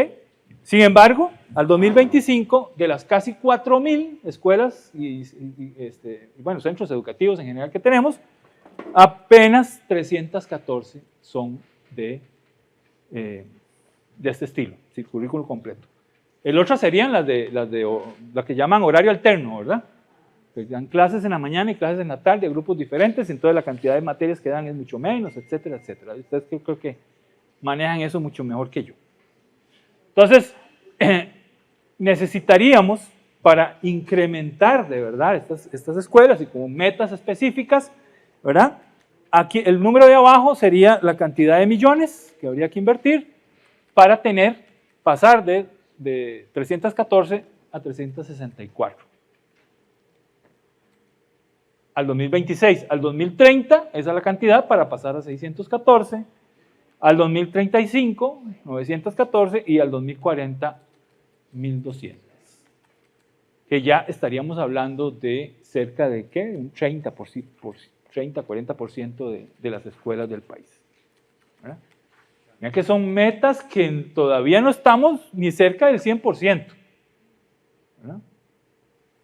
Sin embargo, al 2025, de las casi 4.000 escuelas y bueno, centros educativos en general que tenemos, apenas 314 son de este estilo, sí, currículo completo. El otro serían las que llaman horario alterno, ¿verdad? Que dan clases en la mañana y clases en la tarde, grupos diferentes, entonces la cantidad de materias que dan es mucho menos, etcétera, etcétera. Ustedes creo que manejan eso mucho mejor que yo. Entonces, necesitaríamos, para incrementar de verdad estas escuelas y como metas específicas, ¿verdad? Aquí el número de abajo sería la cantidad de millones que habría que invertir para pasar de 314 a 364. Al 2026, al 2030, esa es la cantidad para pasar a 614, al 2035, 914 y al 2040, 1200. Que ya estaríamos hablando de cerca de, ¿qué? Un 30-40% de las escuelas del país. ¿Verdad? Mira que son metas que todavía no estamos ni cerca del 100%. ¿Verdad?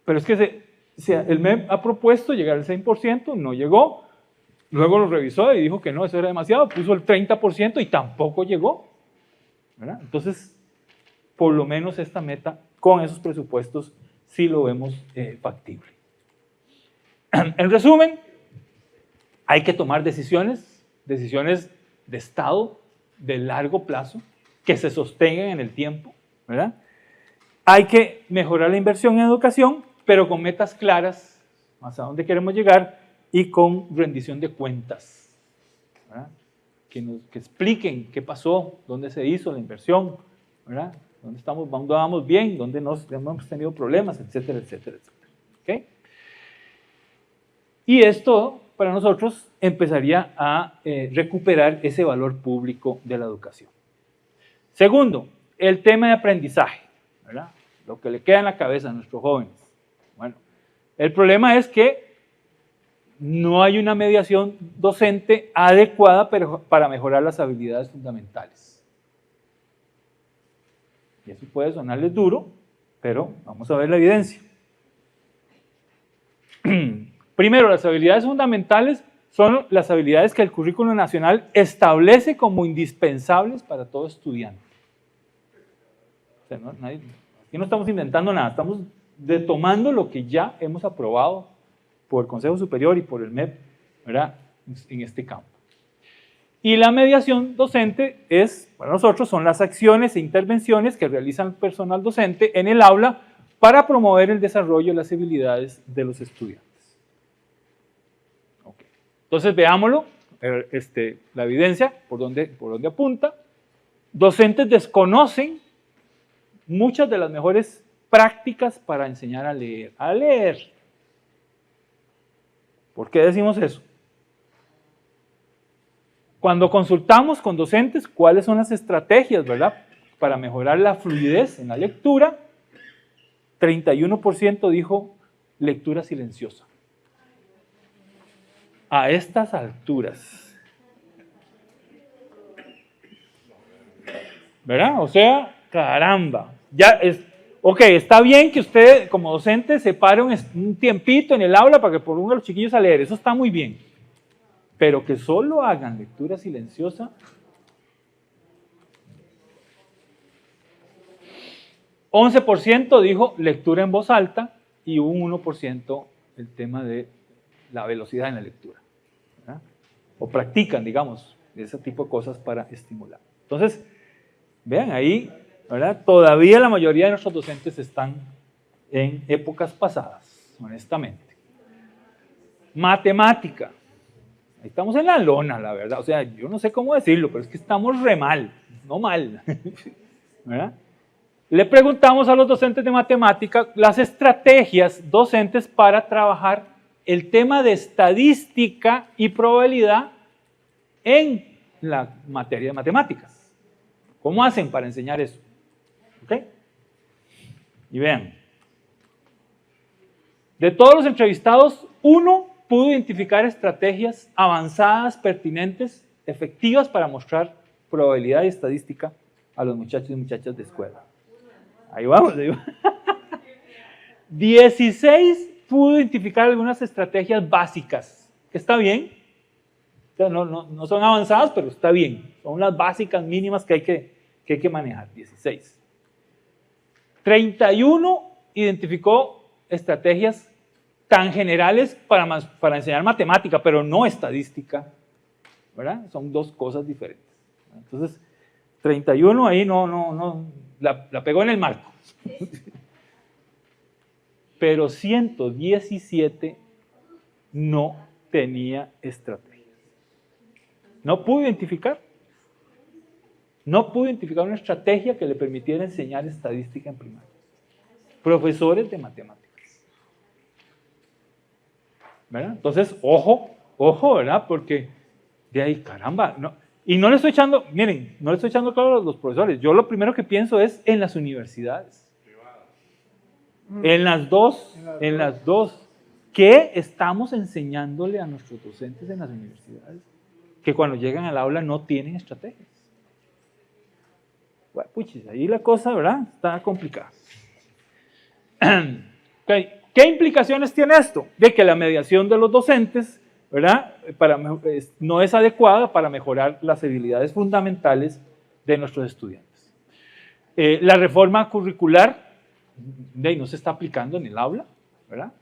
Pero es que el MEP ha propuesto llegar al 100%, no llegó, luego lo revisó y dijo que no, eso era demasiado, puso el 30% y tampoco llegó. ¿Verdad? Entonces, por lo menos esta meta, con esos presupuestos, sí lo vemos factible. En resumen, hay que tomar decisiones de Estado de largo plazo, que se sostengan en el tiempo, ¿verdad? Hay que mejorar la inversión en educación, pero con metas claras, hacia dónde queremos llegar, y con rendición de cuentas, ¿verdad? Que expliquen qué pasó, dónde se hizo la inversión, ¿verdad? ¿Dónde vamos bien? ¿Dónde hemos tenido problemas? Etcétera, etcétera, etcétera. ¿Okay? Y esto, para nosotros, empezaría a recuperar ese valor público de la educación. Segundo, el tema de aprendizaje, ¿verdad? Lo que le queda en la cabeza a nuestros jóvenes. Bueno, el problema es que no hay una mediación docente adecuada para mejorar las habilidades fundamentales. Y eso puede sonarles duro, pero vamos a ver la evidencia. Primero, las habilidades fundamentales son las habilidades que el currículo nacional establece como indispensables para todo estudiante. O sea, aquí no estamos inventando nada, estamos retomando lo que ya hemos aprobado por el Consejo Superior y por el MEP, ¿verdad? En este campo. Y la mediación docente para nosotros, son las acciones e intervenciones que realiza el personal docente en el aula para promover el desarrollo de las habilidades de los estudiantes. Okay. Entonces, veámoslo, la evidencia, por dónde apunta. Docentes desconocen muchas de las mejores prácticas para enseñar a leer. A leer. ¿Por qué decimos eso? Cuando consultamos con docentes cuáles son las estrategias, ¿verdad?, para mejorar la fluidez en la lectura, 31% dijo lectura silenciosa. A estas alturas. ¿Verdad? O sea, caramba. Ok, está bien que usted como docente se pare un tiempito en el aula para que ponga a los chiquillos a leer, eso está muy bien. Pero que solo hagan lectura silenciosa. 11% dijo lectura en voz alta y un 1% el tema de la velocidad en la lectura, ¿verdad? O practican, digamos, ese tipo de cosas para estimular. Entonces, vean ahí, ¿verdad? Todavía la mayoría de nuestros docentes están en épocas pasadas, honestamente. Matemática. Estamos en la lona, la verdad. O sea, yo no sé cómo decirlo, pero es que estamos re mal, no mal. ¿Verdad? Le preguntamos a los docentes de matemática las estrategias docentes para trabajar el tema de estadística y probabilidad en la materia de matemáticas. ¿Cómo hacen para enseñar eso? ¿Ok? Y vean. De todos los entrevistados, uno pudo identificar estrategias avanzadas, pertinentes efectivas para mostrar probabilidad y estadística a los muchachos y muchachas de escuela. Ahí vamos, ahí vamos. 16 pudo identificar algunas estrategias básicas, que está bien, no son avanzadas, pero está bien, son las básicas mínimas que hay que manejar, 16. 31 identificó estrategias tan generales para enseñar matemática, pero no estadística, ¿verdad? Son dos cosas diferentes. Entonces, 31 ahí la pegó en el marco. Pero 117 no tenía estrategias. No pudo identificar una estrategia que le permitiera enseñar estadística en primaria. Profesores de matemáticas. ¿Verdad? Entonces, ojo, ¿verdad? Porque de ahí, caramba, no. Y no le estoy echando, miren, no le estoy echando claro a los profesores. Yo lo primero que pienso es en las universidades. En las dos. ¿Qué estamos enseñándole a nuestros docentes en las universidades? Que cuando llegan al aula no tienen estrategias. Bueno, puchis, ahí la cosa, ¿verdad? Está complicada. Okay. ¿Qué implicaciones tiene esto? De que la mediación de los docentes, ¿verdad? No es adecuada para mejorar las habilidades fundamentales de nuestros estudiantes. La reforma curricular no se está aplicando en el aula, ¿verdad?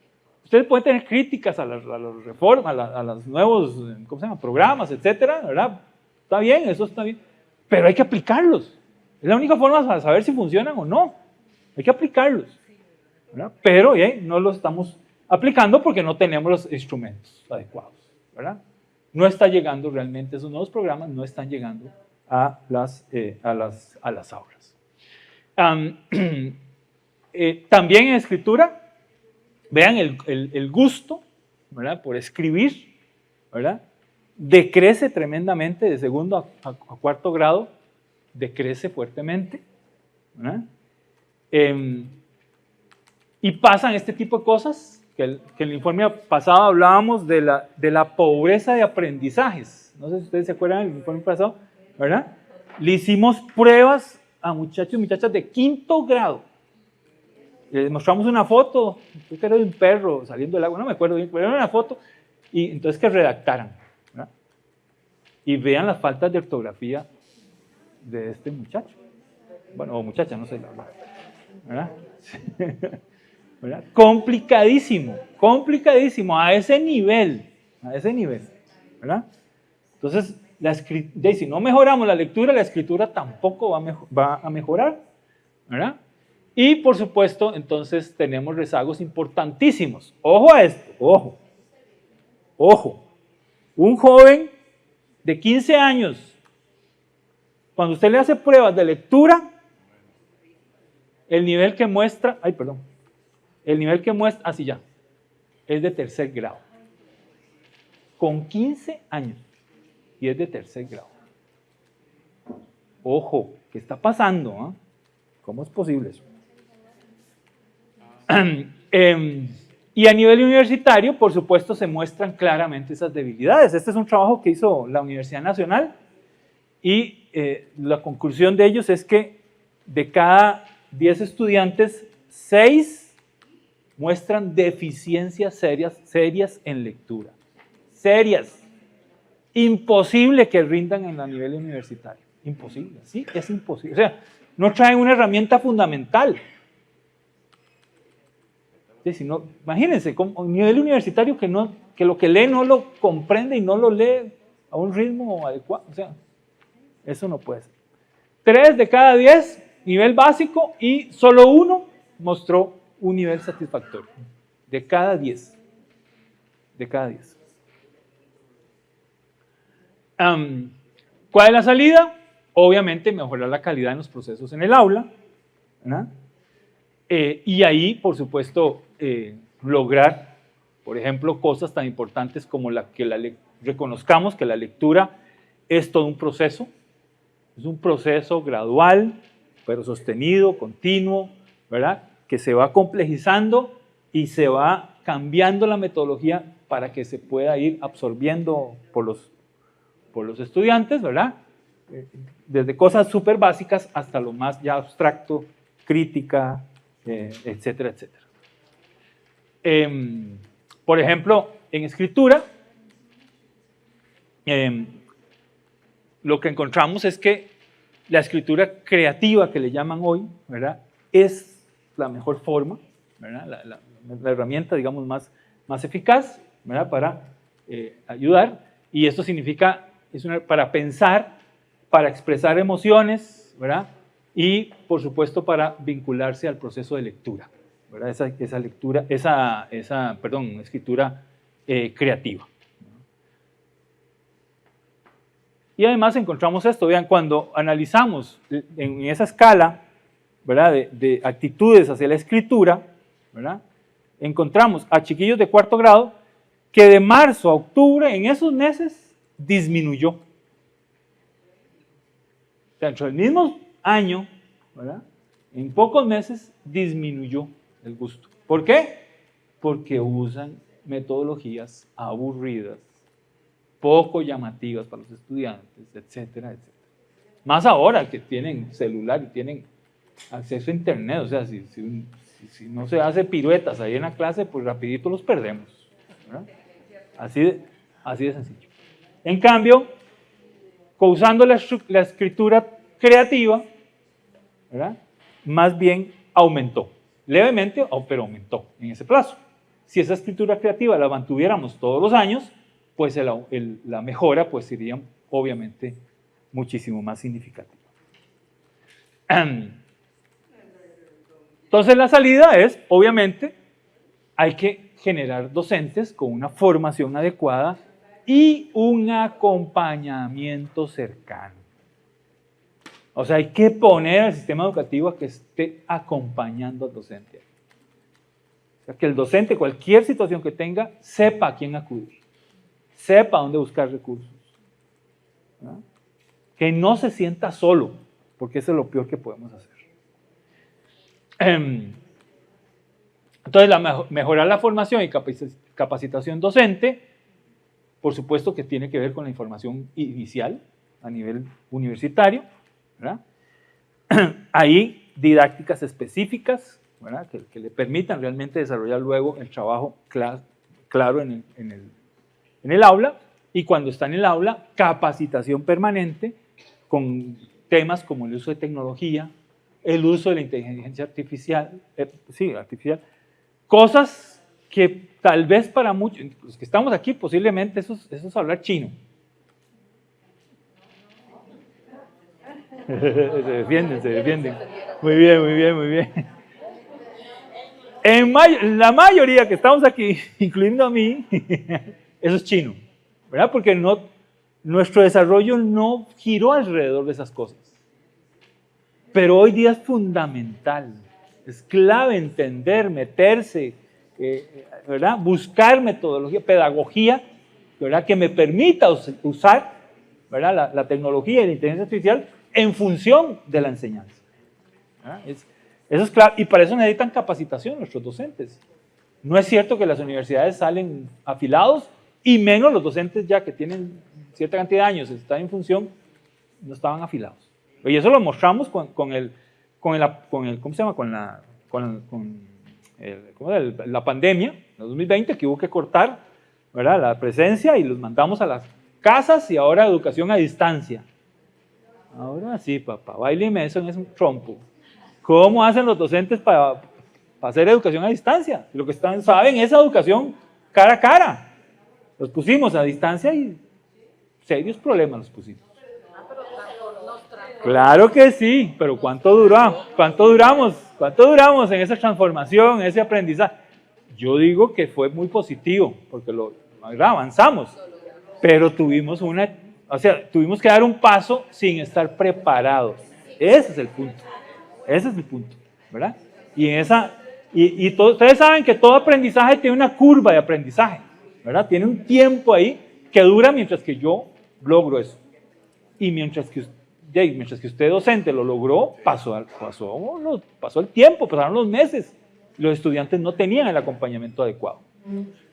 Ustedes pueden tener críticas a las reformas, a los nuevos, ¿cómo se llama? Programas, etcétera, ¿verdad? Está bien, eso está bien, pero hay que aplicarlos. Es la única forma para saber si funcionan o no. Hay que aplicarlos, ¿verdad? Pero no los estamos aplicando porque no tenemos los instrumentos adecuados, ¿verdad? No está llegando realmente, esos nuevos programas no están llegando a las aulas. También en escritura, vean el gusto, ¿verdad? Por escribir, ¿verdad? Decrece tremendamente de segundo a cuarto grado, decrece fuertemente, ¿verdad? Y pasan este tipo de cosas, que en el informe pasado hablábamos de la pobreza de aprendizajes. No sé si ustedes se acuerdan del informe pasado, ¿verdad? Le hicimos pruebas a muchachos y muchachas de quinto grado. Les mostramos una foto, creo que era de un perro saliendo del agua, no me acuerdo bien, pero era una foto, y entonces que redactaran, ¿verdad? Y vean las faltas de ortografía de este muchacho. Bueno, o muchacha, no sé, ¿verdad? ¿Verdad? Complicadísimo, a ese nivel, ¿verdad? Entonces, si no mejoramos la lectura, la escritura tampoco va a mejorar, ¿verdad? Y por supuesto, entonces tenemos rezagos importantísimos. Ojo a esto, ojo. Un joven de 15 años, cuando usted le hace pruebas de lectura, el nivel que muestra, así ya, es de tercer grado. Con 15 años y es de tercer grado. Ojo, ¿qué está pasando? ¿Cómo es posible eso? Y a nivel universitario, por supuesto, se muestran claramente esas debilidades. Este es un trabajo que hizo la Universidad Nacional y la conclusión de ellos es que de cada 10 estudiantes, 6 muestran deficiencias serias en lectura. Serias. Imposible que rindan en el nivel universitario. Imposible, sí, es imposible. O sea, no traen una herramienta fundamental. Si no, imagínense, un nivel universitario que lo que lee no lo comprende y no lo lee a un ritmo adecuado. O sea, eso no puede ser. 3 de cada 10, nivel básico, y solo 1 mostró un nivel satisfactorio. De cada 10. De cada 10. ¿Cuál es la salida? Obviamente mejorar la calidad en los procesos en el aula, ¿verdad? Y ahí, por supuesto, lograr, por ejemplo, cosas tan importantes como reconozcamos que la lectura es todo un proceso, es un proceso gradual, pero sostenido, continuo, ¿verdad? Que se va complejizando y se va cambiando la metodología para que se pueda ir absorbiendo por por los estudiantes, ¿verdad? Desde cosas súper básicas hasta lo más ya abstracto, crítica, etcétera, etcétera. Por ejemplo, en escritura, lo que encontramos es que la escritura creativa, que le llaman hoy, ¿verdad?, es la mejor forma, ¿verdad?, la herramienta, digamos, más eficaz, ¿verdad?, para ayudar. Y esto significa, para pensar, para expresar emociones, ¿verdad?, y, por supuesto, para vincularse al proceso de lectura, ¿verdad?, escritura creativa. Y además encontramos esto, vean, cuando analizamos en esa escala, ¿verdad?, de actitudes hacia la escritura, ¿verdad?, encontramos a chiquillos de 4º grado que de marzo a octubre, en esos meses, disminuyó. Dentro del mismo año, ¿verdad?, en pocos meses disminuyó el gusto. ¿Por qué? Porque usan metodologías aburridas, poco llamativas para los estudiantes, etcétera, etcétera. Más ahora que tienen celular y tienen acceso a internet, o sea, si no se hace piruetas ahí en la clase, pues rapidito los perdemos, ¿verdad? Así de sencillo. En cambio, usando la escritura creativa, ¿verdad?, más bien aumentó, levemente, pero aumentó en ese plazo. Si esa escritura creativa la mantuviéramos todos los años, pues la mejora pues sería obviamente muchísimo más significativa. Entonces la salida es, obviamente, hay que generar docentes con una formación adecuada y un acompañamiento cercano. O sea, hay que poner al sistema educativo a que esté acompañando al docente. O sea, que el docente, cualquier situación que tenga, sepa a quién acudir, sepa dónde buscar recursos, ¿verdad?, que no se sienta solo, porque eso es lo peor que podemos hacer. Entonces, mejorar la formación y capacitación docente, por supuesto que tiene que ver con la información inicial a nivel universitario, ¿verdad? Hay didácticas específicas, ¿verdad?, que le permitan realmente desarrollar luego el trabajo claro en el aula, y cuando está en el aula, capacitación permanente con temas como el uso de tecnología, el uso de la inteligencia artificial, cosas que tal vez para muchos, los que estamos aquí, posiblemente eso es hablar chino. Se defienden. Muy bien. La mayoría que estamos aquí, incluyendo a mí, eso es chino, ¿verdad? Porque nuestro desarrollo no giró alrededor de esas cosas. Pero hoy día es fundamental, es clave entender, meterse, ¿verdad?, buscar metodología, pedagogía, ¿verdad?, que me permita usar, ¿verdad?, la tecnología y la inteligencia artificial en función de la enseñanza. Eso es claro, y para eso necesitan capacitación nuestros docentes. No es cierto que las universidades salen afilados, y menos los docentes ya que tienen cierta cantidad de años, están en función, no estaban afilados. Y eso lo mostramos con la pandemia, en 2020, que hubo que cortar, ¿verdad?, la presencia, y los mandamos a las casas, y ahora educación a distancia. Ahora sí, papá, baileme, eso no es un trompo. ¿Cómo hacen los docentes para hacer educación a distancia? Lo que saben es educación cara a cara. Los pusimos a distancia y serios problemas los pusimos. Claro que sí, pero ¿cuánto duramos en esa transformación, en ese aprendizaje? Yo digo que fue muy positivo, porque avanzamos, pero tuvimos que dar un paso sin estar preparados. Ese es el punto, ¿verdad? Y ustedes saben que todo aprendizaje tiene una curva de aprendizaje, ¿verdad? Tiene un tiempo ahí que dura mientras que yo logro eso. Y mientras que usted docente lo logró, pasó el tiempo, pasaron los meses. Los estudiantes no tenían el acompañamiento adecuado.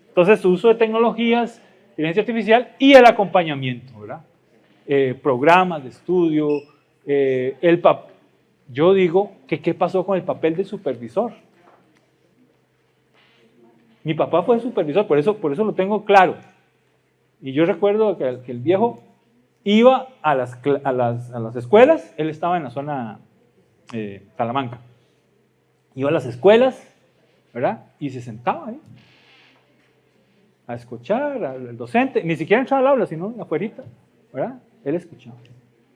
Entonces, uso de tecnologías, inteligencia artificial y el acompañamiento, ¿verdad? programas de estudio, yo digo que qué pasó con el papel del supervisor. Mi papá fue supervisor, por eso lo tengo claro. Y yo recuerdo que el viejo iba a las escuelas, él estaba en la zona Talamanca. Iba a las escuelas, ¿verdad? Y se sentaba ahí a escuchar al docente, ni siquiera entraba al aula, sino afuerita, ¿verdad? Él escuchaba.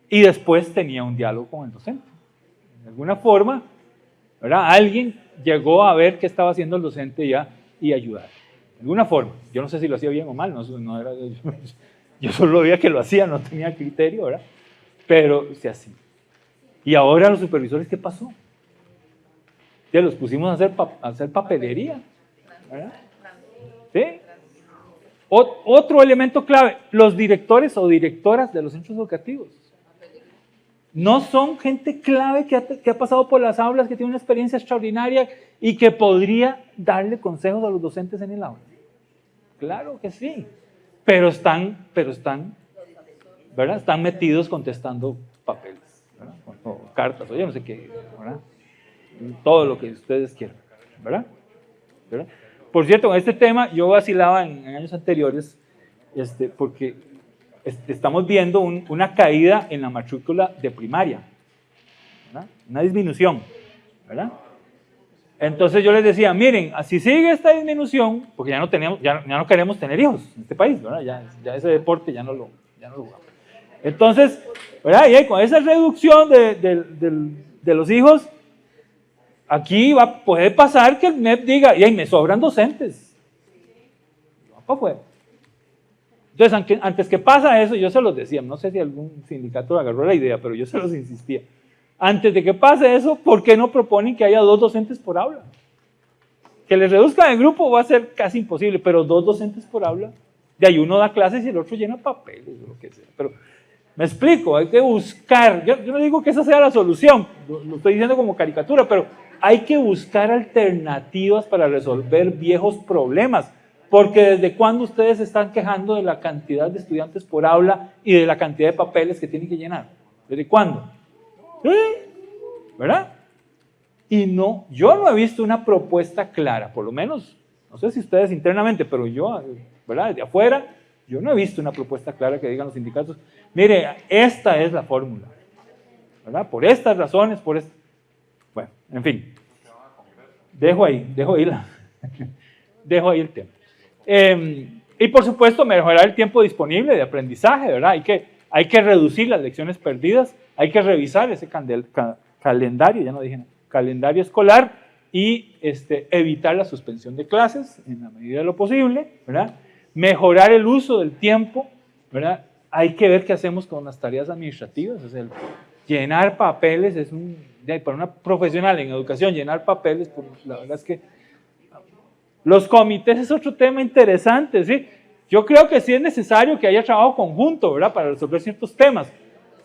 Y después tenía un diálogo con el docente. De alguna forma, ¿verdad? Alguien llegó a ver qué estaba haciendo el docente ya y ayudar. De alguna forma. Yo no sé si lo hacía bien o mal, no era, yo solo veía que lo hacía, no tenía criterio, ¿verdad? Pero se hacía. Y ahora los supervisores, ¿qué pasó? Ya los pusimos a hacer papelería, ¿verdad? ¿Sí? Otro elemento clave, los directores o directoras de los centros educativos. No son gente clave que ha pasado por las aulas, que tiene una experiencia extraordinaria y que podría darle consejos a los docentes en el aula. Claro que sí, pero están, ¿verdad? Están metidos contestando papeles, ¿verdad? O cartas, o yo no sé qué, ¿verdad? Todo lo que ustedes quieran, ¿verdad? Por cierto, con este tema yo vacilaba en años anteriores, porque estamos viendo una caída en la matrícula de primaria, ¿verdad? Una disminución, ¿verdad? Entonces yo les decía, miren, si sigue esta disminución, porque ya no queremos tener hijos en este país, ¿verdad? Ya ese deporte ya no lo jugamos. Entonces, ¿verdad? Y con esa reducción de los hijos, aquí puede pasar que el MEP diga, y ahí me sobran docentes. Entonces, antes que pasa eso, yo se los decía, no sé si algún sindicato agarró la idea, pero yo se los insistía. Antes de que pase eso, ¿por qué no proponen que haya 2 docentes por aula? Que les reduzcan el grupo va a ser casi imposible, pero 2 docentes por aula, de ahí uno da clases y el otro llena papeles o lo que sea. Pero me explico, hay que buscar, yo no digo que esa sea la solución, lo estoy diciendo como caricatura, pero hay que buscar alternativas para resolver viejos problemas, porque desde cuándo ustedes se están quejando de la cantidad de estudiantes por aula y de la cantidad de papeles que tienen que llenar. ¿Desde cuándo? ¿Verdad? Y yo no he visto una propuesta clara, por lo menos, no sé si ustedes internamente, pero yo, ¿verdad? Desde afuera, yo no he visto una propuesta clara que digan los sindicatos, mire, esta es la fórmula, ¿verdad? Por estas razones, bueno, en fin, dejo ahí el tema. Y por supuesto, mejorar el tiempo disponible de aprendizaje, ¿verdad? Hay que reducir las lecciones perdidas, hay que revisar ese calendario, ya no dije nada, calendario escolar y evitar la suspensión de clases en la medida de lo posible, ¿verdad? Mejorar el uso del tiempo, ¿verdad? Hay que ver qué hacemos con las tareas administrativas, o sea, llenar papeles para una profesional en educación, llenar papeles, pues, la verdad es que los comités es otro tema interesante, ¿sí? Yo creo que sí es necesario que haya trabajo conjunto, ¿verdad? Para resolver ciertos temas,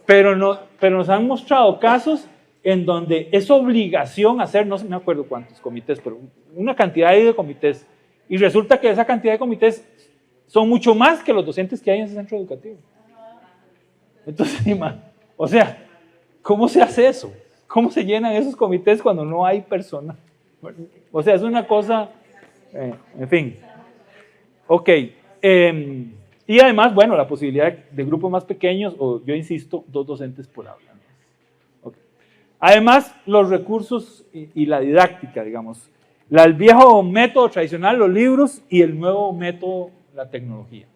pero nos han mostrado casos en donde es obligación hacer, no me acuerdo cuántos comités, pero una cantidad de comités, y resulta que esa cantidad de comités son mucho más que los docentes que hay en ese centro educativo. Entonces, o sea, ¿cómo se hace eso? ¿Cómo se llenan esos comités cuando no hay personas? O sea, es una cosa, en fin. Ok, y además, bueno, la posibilidad de grupos más pequeños, o yo insisto, 2 docentes por aula. Okay. Además, los recursos y la didáctica, digamos. El viejo método tradicional, los libros, y el nuevo método, la tecnología.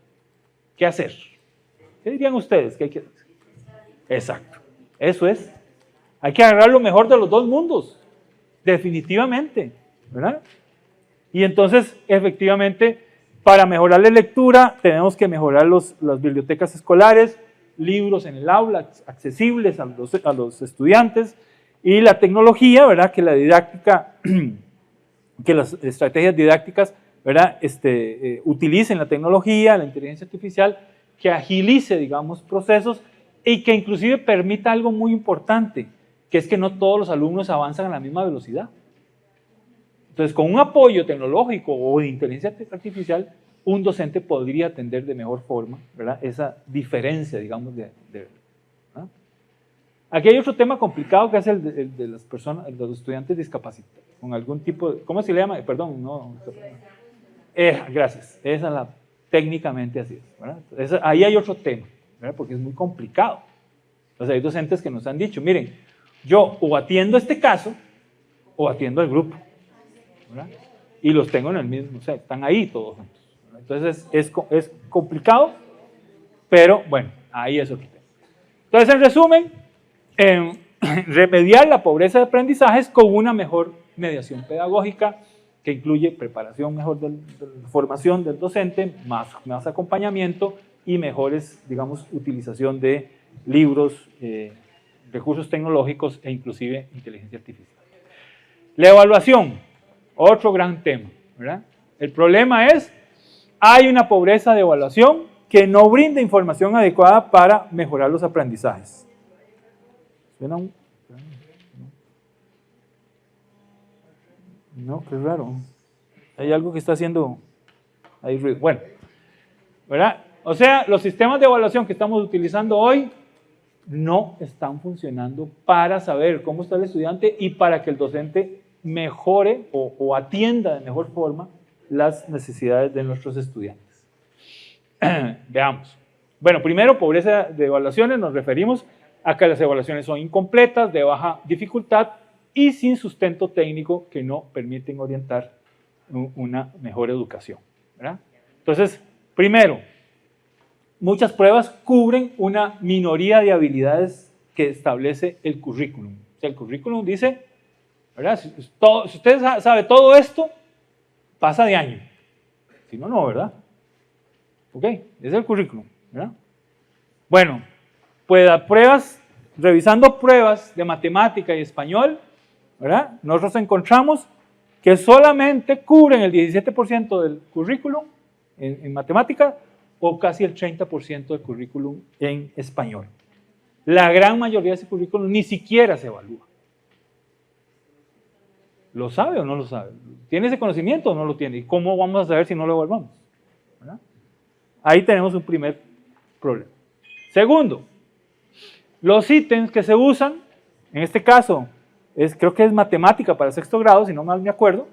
¿Qué hacer? ¿Qué dirían ustedes? ¿Qué hay que hacer? Exacto, eso es. Hay que agarrar lo mejor de los 2 mundos, definitivamente, ¿verdad? Y entonces, efectivamente, para mejorar la lectura, tenemos que mejorar las bibliotecas escolares, libros en el aula, accesibles a los estudiantes, y la tecnología, ¿verdad? Que la didáctica, que las estrategias didácticas, ¿verdad? Utilicen la tecnología, la inteligencia artificial, que agilice, digamos, procesos y que inclusive permita algo muy importante, que es que no todos los alumnos avanzan a la misma velocidad. Entonces, con un apoyo tecnológico o de inteligencia artificial, un docente podría atender de mejor forma, ¿verdad? Esa diferencia, digamos, ¿verdad? Aquí hay otro tema complicado que es el de las personas, el de los estudiantes discapacitados, con algún tipo de, ¿cómo se le llama? Perdón, no. Gracias, esa es la, técnicamente así es, ¿verdad? Ahí hay otro tema, ¿verdad? Porque es muy complicado. Entonces hay docentes que nos han dicho, miren, yo o atiendo este caso o atiendo al grupo, ¿verdad? Y los tengo en el mismo, o sea, están ahí todos juntos. Entonces es complicado, pero bueno, ahí es otro tema. Entonces, en resumen, remediar la pobreza de aprendizajes con una mejor mediación pedagógica que incluye preparación mejor de la formación del docente, más acompañamiento y mejores, digamos, utilización de libros, recursos tecnológicos e inclusive inteligencia artificial. La evaluación, otro gran tema, ¿verdad? El problema es, hay una pobreza de evaluación que no brinda información adecuada para mejorar los aprendizajes. ¿Suena un? No, qué raro. Hay algo que está haciendo ahí ruido. Bueno, ¿verdad? O sea, los sistemas de evaluación que estamos utilizando hoy no están funcionando para saber cómo está el estudiante y para que el docente mejore o atienda de mejor forma las necesidades de nuestros estudiantes. Veamos. Bueno, primero, pobreza de evaluaciones, nos referimos a que las evaluaciones son incompletas, de baja dificultad y sin sustento técnico que no permiten orientar una mejor educación, ¿verdad? Entonces, primero, muchas pruebas cubren una minoría de habilidades que establece el currículum. O sea, el currículum dice, ¿verdad? Si usted sabe todo esto, pasa de año. Si no, no, ¿verdad? Ok, ese es el currículum, ¿verdad? Bueno, pues revisando pruebas de matemática y español, ¿verdad? Nosotros encontramos que solamente cubren el 17% del currículum en matemática o casi el 30% del currículum en español. La gran mayoría de ese currículum ni siquiera se evalúa. ¿Lo sabe o no lo sabe? ¿Tiene ese conocimiento o no lo tiene? ¿Y cómo vamos a saber si no lo evaluamos? ¿Verdad? Ahí tenemos un primer problema. Segundo, los ítems que se usan, en este caso, creo que es matemática para sexto grado, si no mal me acuerdo,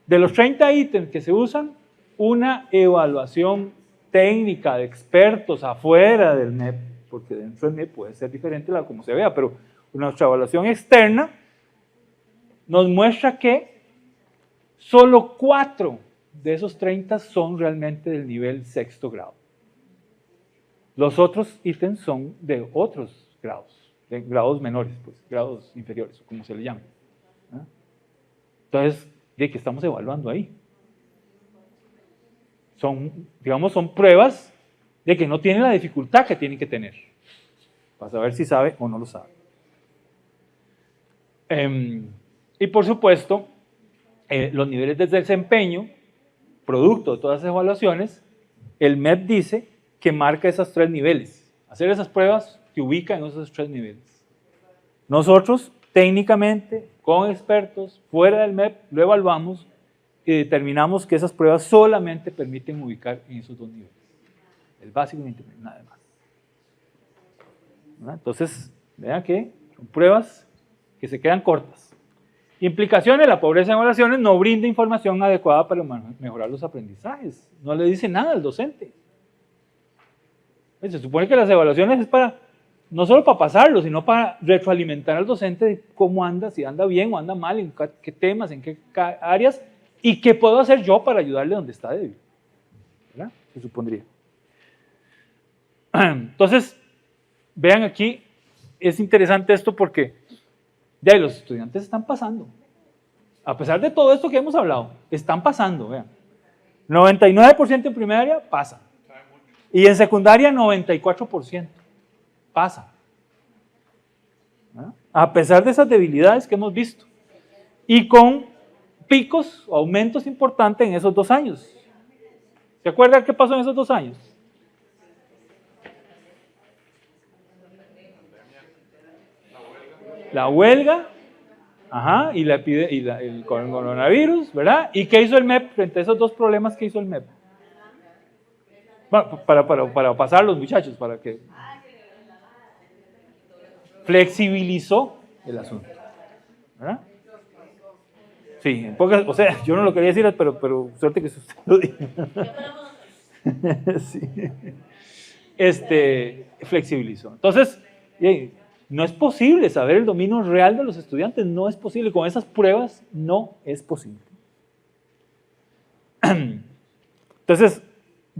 de los 30 ítems que se usan, una evaluación técnica de expertos afuera del MEP, porque dentro del MEP puede ser diferente a como se vea, pero nuestra evaluación externa nos muestra que solo 4 de esos 30 son realmente del nivel sexto grado. Los otros ítems son de otros grados, de grados menores, pues, grados inferiores, como se le llame. ¿Ah? Entonces, ¿de qué estamos evaluando ahí? Son pruebas de que no tienen la dificultad que tienen que tener, para saber si sabe o no lo sabe. Y por supuesto, los niveles de desempeño, producto de todas esas evaluaciones, el MEP dice que marca esos 3 niveles. Hacer esas pruebas te ubica en esos 3 niveles. Nosotros, técnicamente, con expertos, fuera del MEP, lo evaluamos y determinamos que esas pruebas solamente permiten ubicar en esos 2 niveles. El básico y el intermedio, nada más. ¿Verdad? Entonces, vean que son pruebas que se quedan cortas. Implicaciones, la pobreza en evaluaciones no brinda información adecuada para mejorar los aprendizajes. No le dice nada al docente. Se supone que las evaluaciones es para, no solo para pasarlo, sino para retroalimentar al docente de cómo anda, si anda bien o anda mal, en qué temas, en qué áreas, y qué puedo hacer yo para ayudarle donde está débil. ¿Verdad? Se supondría. Entonces, vean aquí, es interesante esto porque ya los estudiantes están pasando. A pesar de todo esto que hemos hablado, están pasando, vean. 99% en primaria pasa. Y en secundaria 94% pasa. ¿verdad? A pesar de esas debilidades que hemos visto. Y con picos o aumentos importantes en esos 2 años. ¿Se acuerdan qué pasó en esos 2 años? La huelga, ajá, y el coronavirus, ¿verdad? ¿Y qué hizo el MEP frente a esos 2 problemas que hizo el MEP? Para pasar los muchachos, para que flexibilizó el asunto, ¿verdad? Sí, en pocas, o sea, yo no lo quería decir, pero suerte que usted lo dijo. Sí. Flexibilizó. Entonces, no es posible saber el dominio real de los estudiantes, no es posible, con esas pruebas no es posible. Entonces,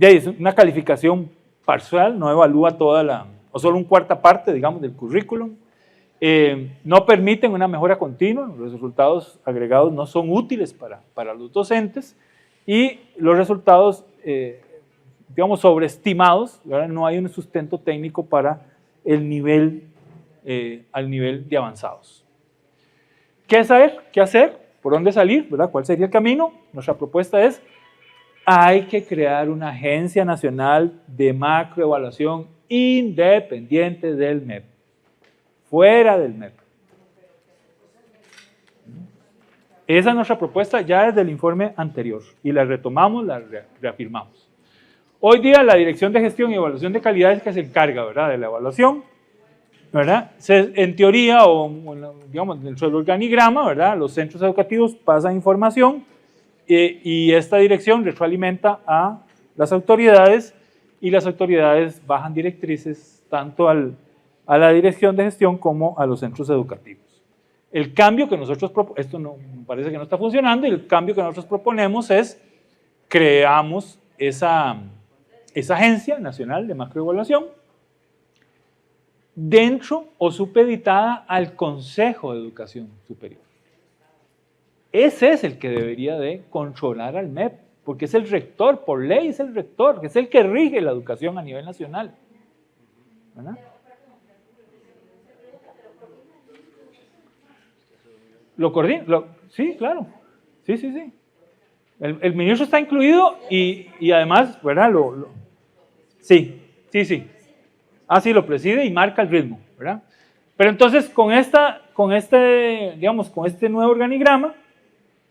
es una calificación parcial, no evalúa toda o solo una cuarta parte, digamos, del currículum. No permiten una mejora continua, los resultados agregados no son útiles para los docentes y los resultados, digamos, sobreestimados, ¿verdad? No hay un sustento técnico para el nivel, al nivel de avanzados. ¿Qué saber? ¿Qué hacer? ¿Por dónde salir? ¿Verdad? ¿Cuál sería el camino? Nuestra propuesta es, hay que crear una agencia nacional de macroevaluación independiente del MEP. Fuera del MEP. Esa es nuestra propuesta ya desde el informe anterior y la retomamos, la reafirmamos. Hoy día la Dirección de Gestión y Evaluación de Calidad es que se encarga, ¿verdad?, de la evaluación, ¿verdad? En teoría, digamos, dentro del organigrama, ¿verdad?, los centros educativos pasan información y esta dirección retroalimenta a las autoridades y las autoridades bajan directrices tanto a la dirección de gestión como a los centros educativos. El cambio que nosotros proponemos, esto no, parece que no está funcionando, y el cambio que nosotros proponemos es creamos esa agencia nacional de macroevaluación dentro o supeditada al Consejo de Educación Superior. Ese es el que debería de controlar al MEP, porque es el rector, por ley es el rector, que es el que rige la educación a nivel nacional, ¿verdad? ¿Lo coordina? Sí, claro. Sí. El ministro está incluido y además, ¿verdad? Sí. Sí, lo preside y marca el ritmo, ¿verdad? Pero entonces con este nuevo organigrama,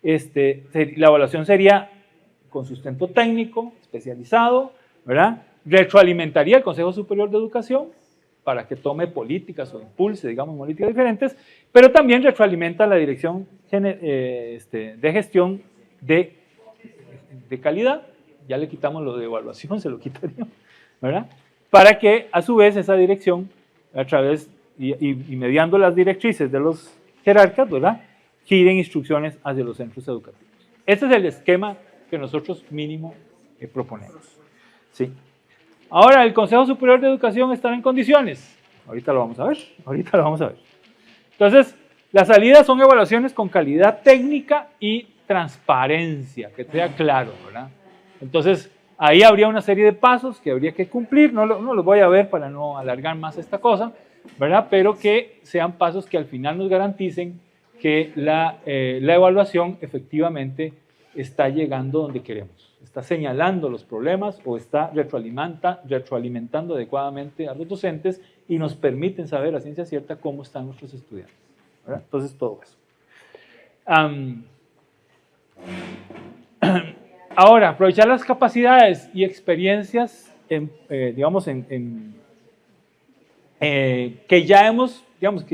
la evaluación sería con sustento técnico, especializado, ¿verdad? Retroalimentaría el Consejo Superior de Educación para que tome políticas o impulse, digamos, políticas diferentes, pero también retroalimenta la Dirección de Gestión de Calidad, ya le quitamos lo de evaluación, se lo quitaría, ¿verdad? Para que a su vez esa dirección, a través y mediando las directrices de los jerarcas, ¿verdad?, giren instrucciones hacia los centros educativos. Ese es el esquema que nosotros mínimo proponemos. ¿Sí? Ahora, ¿el Consejo Superior de Educación estará en condiciones? Ahorita lo vamos a ver. Entonces, las salidas son evaluaciones con calidad técnica y transparencia, que sea claro, ¿verdad? Entonces, ahí habría una serie de pasos que habría que cumplir, no los voy a ver para no alargar más esta cosa, ¿verdad? Pero que sean pasos que al final nos garanticen que la evaluación efectivamente está llegando donde queremos, está señalando los problemas o está retroalimentando adecuadamente a los docentes y nos permiten saber a ciencia cierta cómo están nuestros estudiantes, ¿verdad? Entonces, todo eso. Ahora, aprovechar las capacidades y experiencias, que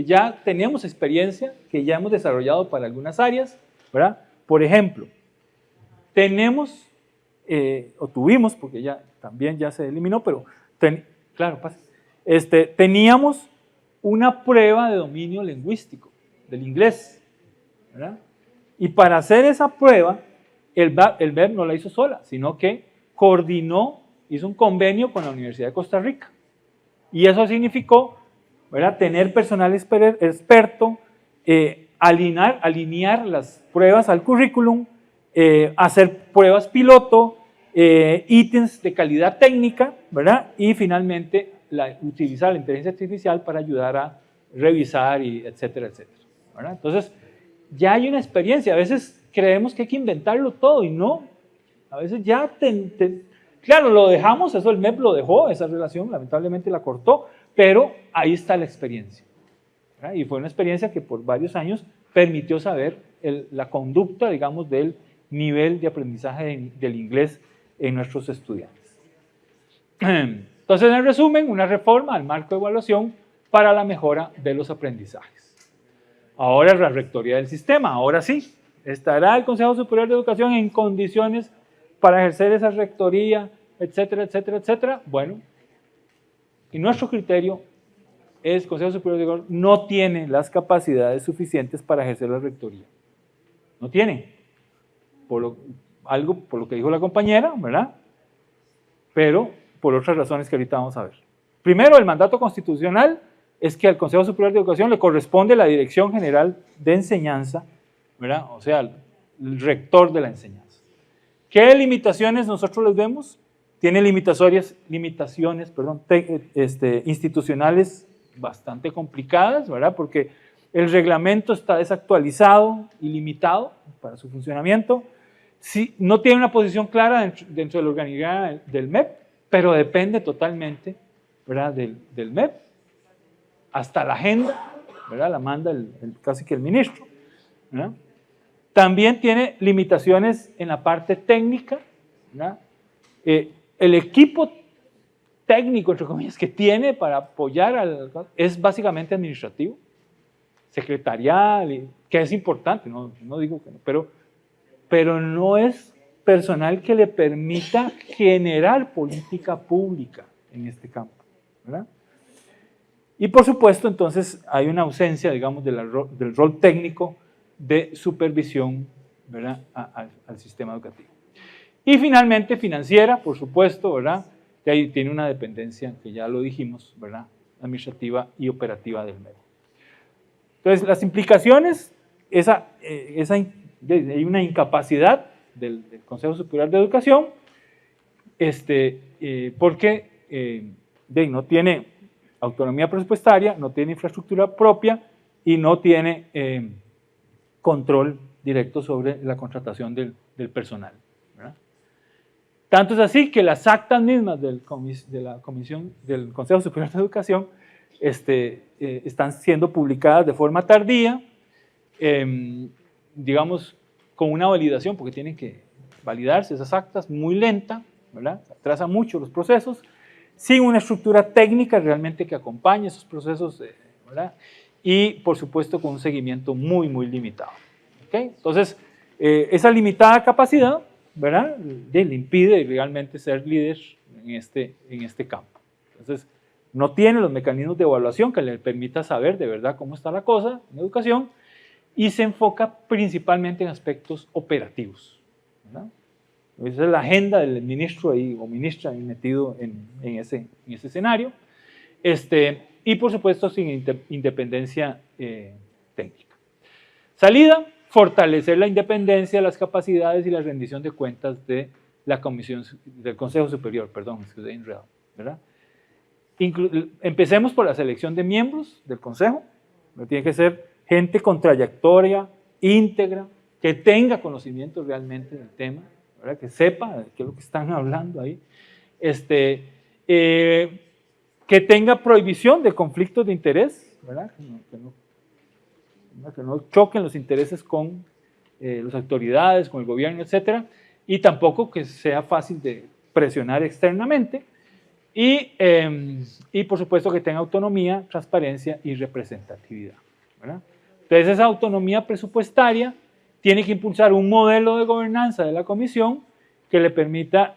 ya tenemos experiencia, que ya hemos desarrollado para algunas áreas, ¿verdad? Por ejemplo, tuvimos, porque ya se eliminó, pero teníamos una prueba de dominio lingüístico del inglés, ¿verdad? Y para hacer esa prueba, el MEP no la hizo sola, sino que hizo un convenio con la Universidad de Costa Rica. Y eso significó, ¿verdad?, tener personal experto, alinear las pruebas al currículum, hacer pruebas piloto, ítems de calidad técnica, ¿verdad? Y finalmente utilizar la inteligencia artificial para ayudar a revisar, etcétera, ¿verdad? Entonces, ya hay una experiencia. A veces creemos que hay que inventarlo todo y no. A veces ya claro, lo dejamos, eso el MEP lo dejó, esa relación lamentablemente la cortó, pero ahí está la experiencia, ¿verdad? Y fue una experiencia que por varios años permitió saber la conducta, digamos, del nivel de aprendizaje del inglés en nuestros estudiantes. Entonces, en resumen, una reforma al marco de evaluación para la mejora de los aprendizajes. Ahora la rectoría del sistema, ahora sí, ¿estará el Consejo Superior de Educación en condiciones para ejercer esa rectoría, etcétera, etcétera, etcétera? Bueno, y nuestro criterio es que el Consejo Superior de Educación no tiene las capacidades suficientes para ejercer la rectoría. No tiene. Por lo que dijo la compañera, ¿verdad? Pero por otras razones que ahorita vamos a ver. Primero, el mandato constitucional es que al Consejo Superior de Educación le corresponde la Dirección General de Enseñanza, ¿verdad? O sea, el rector de la enseñanza. ¿Qué limitaciones nosotros les vemos? Tiene limitaciones institucionales bastante complicadas, ¿verdad? Porque el reglamento está desactualizado y limitado para su funcionamiento. Sí, no tiene una posición clara dentro del organigrama del MEP, pero depende totalmente, ¿verdad? del MEP. Hasta la agenda, ¿verdad? La manda casi que el ministro, ¿verdad? También tiene limitaciones en la parte técnica, ¿verdad? El equipo técnico, entre comillas, que tiene para apoyar es básicamente administrativo, secretarial, que es importante, no digo que no, pero no es personal que le permita generar política pública en este campo, ¿verdad? Y por supuesto, entonces, hay una ausencia, digamos, del rol técnico de supervisión, ¿verdad? al sistema educativo. Y finalmente, financiera, por supuesto, ¿verdad? Que ahí tiene una dependencia, que ya lo dijimos, ¿verdad? Administrativa y operativa del MEP. Entonces, las implicaciones, hay una incapacidad del Consejo Superior de Educación, porque no tiene autonomía presupuestaria, no tiene infraestructura propia y no tiene control directo sobre la contratación del personal, ¿verdad? Tanto es así que las actas mismas del Consejo Superior de Educación están siendo publicadas de forma tardía, digamos, con una validación, porque tienen que validarse esas actas, muy lenta, ¿verdad? Atrasa mucho los procesos, sin una estructura técnica realmente que acompañe esos procesos, ¿verdad? Y, por supuesto, con un seguimiento muy, muy limitado. ¿Okay? Entonces, esa limitada capacidad, ¿verdad? Le impide realmente ser líder en este campo. Entonces, no tiene los mecanismos de evaluación que le permita saber de verdad cómo está la cosa en educación y se enfoca principalmente en aspectos operativos, ¿verdad? Esa es la agenda del ministro ahí, o ministra ahí metido en ese escenario. Y por supuesto sin independencia técnica. Salida, fortalecer la independencia, las capacidades y la rendición de cuentas de la Comisión, del Consejo Superior, perdón, estoy enredado, ¿verdad? Empecemos por la selección de miembros del Consejo. Tiene que ser gente con trayectoria íntegra, que tenga conocimiento realmente del tema, ¿verdad? Que sepa de qué es lo que están hablando ahí, que tenga prohibición de conflictos de interés, ¿verdad? Que no choquen los intereses con las autoridades, con el gobierno, etcétera, y tampoco que sea fácil de presionar externamente, y por supuesto que tenga autonomía, transparencia y representatividad, ¿verdad? Entonces esa autonomía presupuestaria tiene que impulsar un modelo de gobernanza de la comisión que le permita,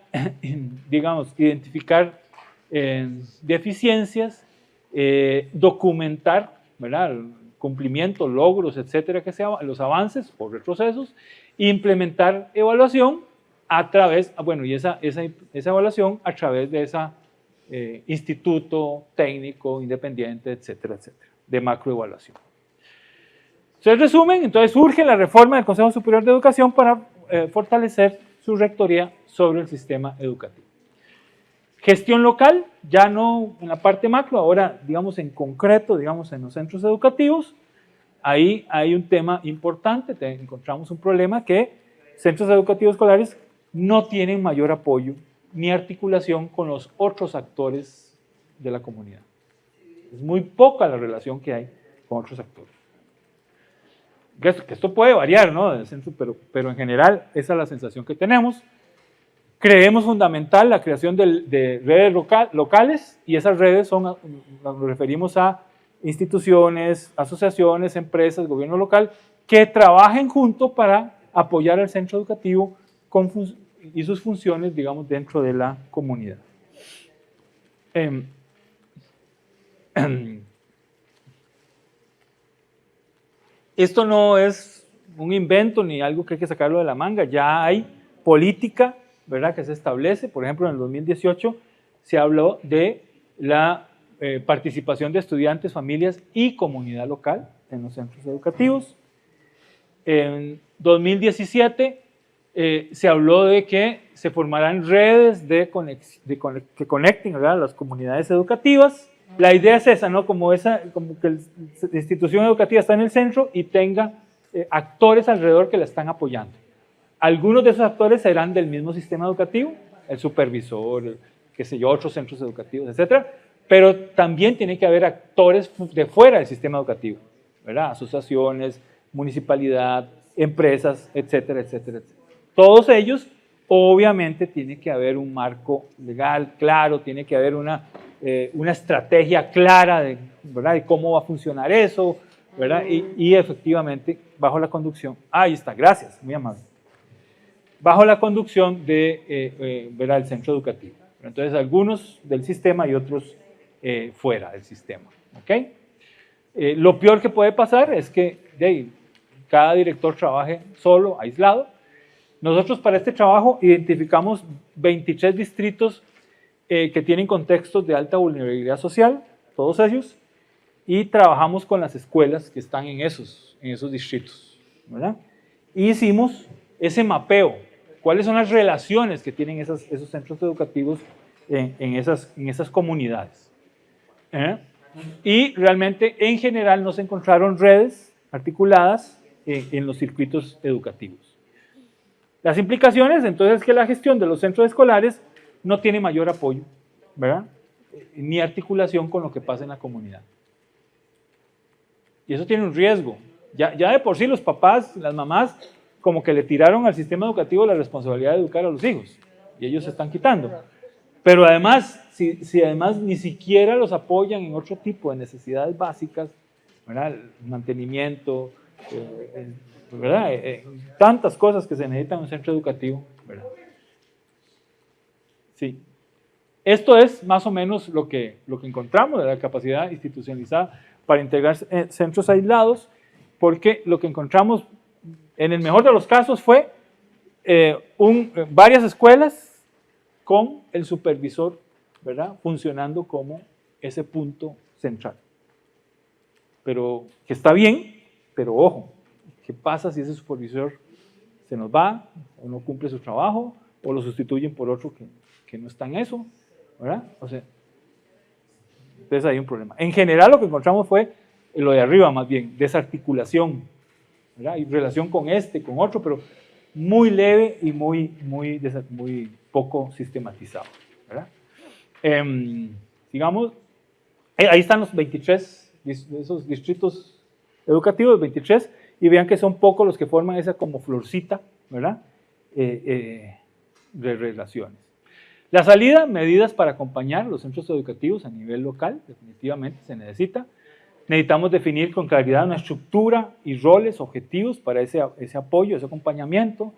digamos, identificar deficiencias, documentar, ¿verdad? El cumplimiento, logros, etcétera, los avances o retrocesos, implementar evaluación a través, y esa evaluación a través de ese instituto técnico independiente, etcétera, etcétera, de macroevaluación. En resumen, entonces surge la reforma del Consejo Superior de Educación para fortalecer su rectoría sobre el sistema educativo. Gestión local, ya no en la parte macro, ahora digamos en concreto, digamos en los centros educativos, ahí hay un tema importante, encontramos un problema que centros educativos escolares no tienen mayor apoyo ni articulación con los otros actores de la comunidad. Es muy poca la relación que hay con otros actores. Que esto puede variar, ¿no? Del centro, pero en general esa es la sensación que tenemos. Creemos fundamental la creación de redes locales, y esas redes nos referimos a instituciones, asociaciones, empresas, gobierno local, que trabajen juntos para apoyar al centro educativo y sus funciones, digamos, dentro de la comunidad. Esto no es un invento ni algo que hay que sacarlo de la manga, ya hay política, ¿verdad?, que se establece. Por ejemplo, en el 2018 se habló de la participación de estudiantes, familias y comunidad local en los centros educativos. En 2017 se habló de que se formarán redes que conecten, ¿verdad?, las comunidades educativas. La idea es esa, ¿no? Como que la institución educativa está en el centro y tenga actores alrededor que la están apoyando. Algunos de esos actores serán del mismo sistema educativo, el supervisor, qué sé yo, otros centros educativos, etcétera, pero también tiene que haber actores de fuera del sistema educativo, ¿verdad? Asociaciones, municipalidad, empresas, etcétera, etcétera, etcétera. Todos ellos, obviamente, tiene que haber un marco legal claro, tiene que haber una estrategia clara ¿verdad?, de cómo va a funcionar eso, ¿verdad? Y efectivamente, bajo la conducción, ahí está, gracias, muy amable, bajo la conducción ¿verdad?, del centro educativo. Entonces, algunos del sistema y otros fuera del sistema. ¿Ok? Lo peor que puede pasar es que cada director trabaje solo, aislado. Nosotros para este trabajo identificamos 23 distritos que tienen contextos de alta vulnerabilidad social, todos ellos, y trabajamos con las escuelas que están en esos distritos, ¿verdad? Y hicimos ese mapeo, cuáles son las relaciones que tienen esos centros educativos en esas comunidades. Y realmente, en general, no se encontraron redes articuladas en los circuitos educativos. Las implicaciones, entonces, es que la gestión de los centros escolares no tiene mayor apoyo, ¿verdad?, ni articulación con lo que pasa en la comunidad. Y eso tiene un riesgo. Ya de por sí los papás, las mamás, como que le tiraron al sistema educativo la responsabilidad de educar a los hijos, y ellos se están quitando. Pero además, si además ni siquiera los apoyan en otro tipo de necesidades básicas, ¿verdad?, el mantenimiento, ¿verdad?, tantas cosas que se necesitan en un centro educativo, ¿verdad? Sí. Esto es más o menos lo que encontramos de la capacidad institucionalizada para integrar centros aislados, porque lo que encontramos, en el mejor de los casos, fue varias escuelas con el supervisor, ¿verdad?, funcionando como ese punto central. Pero que está bien, pero ojo, ¿qué pasa si ese supervisor se nos va, o no cumple su trabajo, o lo sustituyen por otro que no está en eso, ¿verdad? O sea, entonces hay un problema. En general lo que encontramos fue lo de arriba, más bien, desarticulación, ¿verdad? Y relación con con otro, pero muy leve y muy poco sistematizado, ¿verdad? Digamos, ahí están los 23, esos distritos educativos, 23, y vean que son pocos los que forman esa como florcita, ¿verdad?, de relaciones. La salida, medidas para acompañar los centros educativos a nivel local, definitivamente se necesita. Necesitamos definir con claridad una estructura y roles, objetivos para ese apoyo, ese acompañamiento,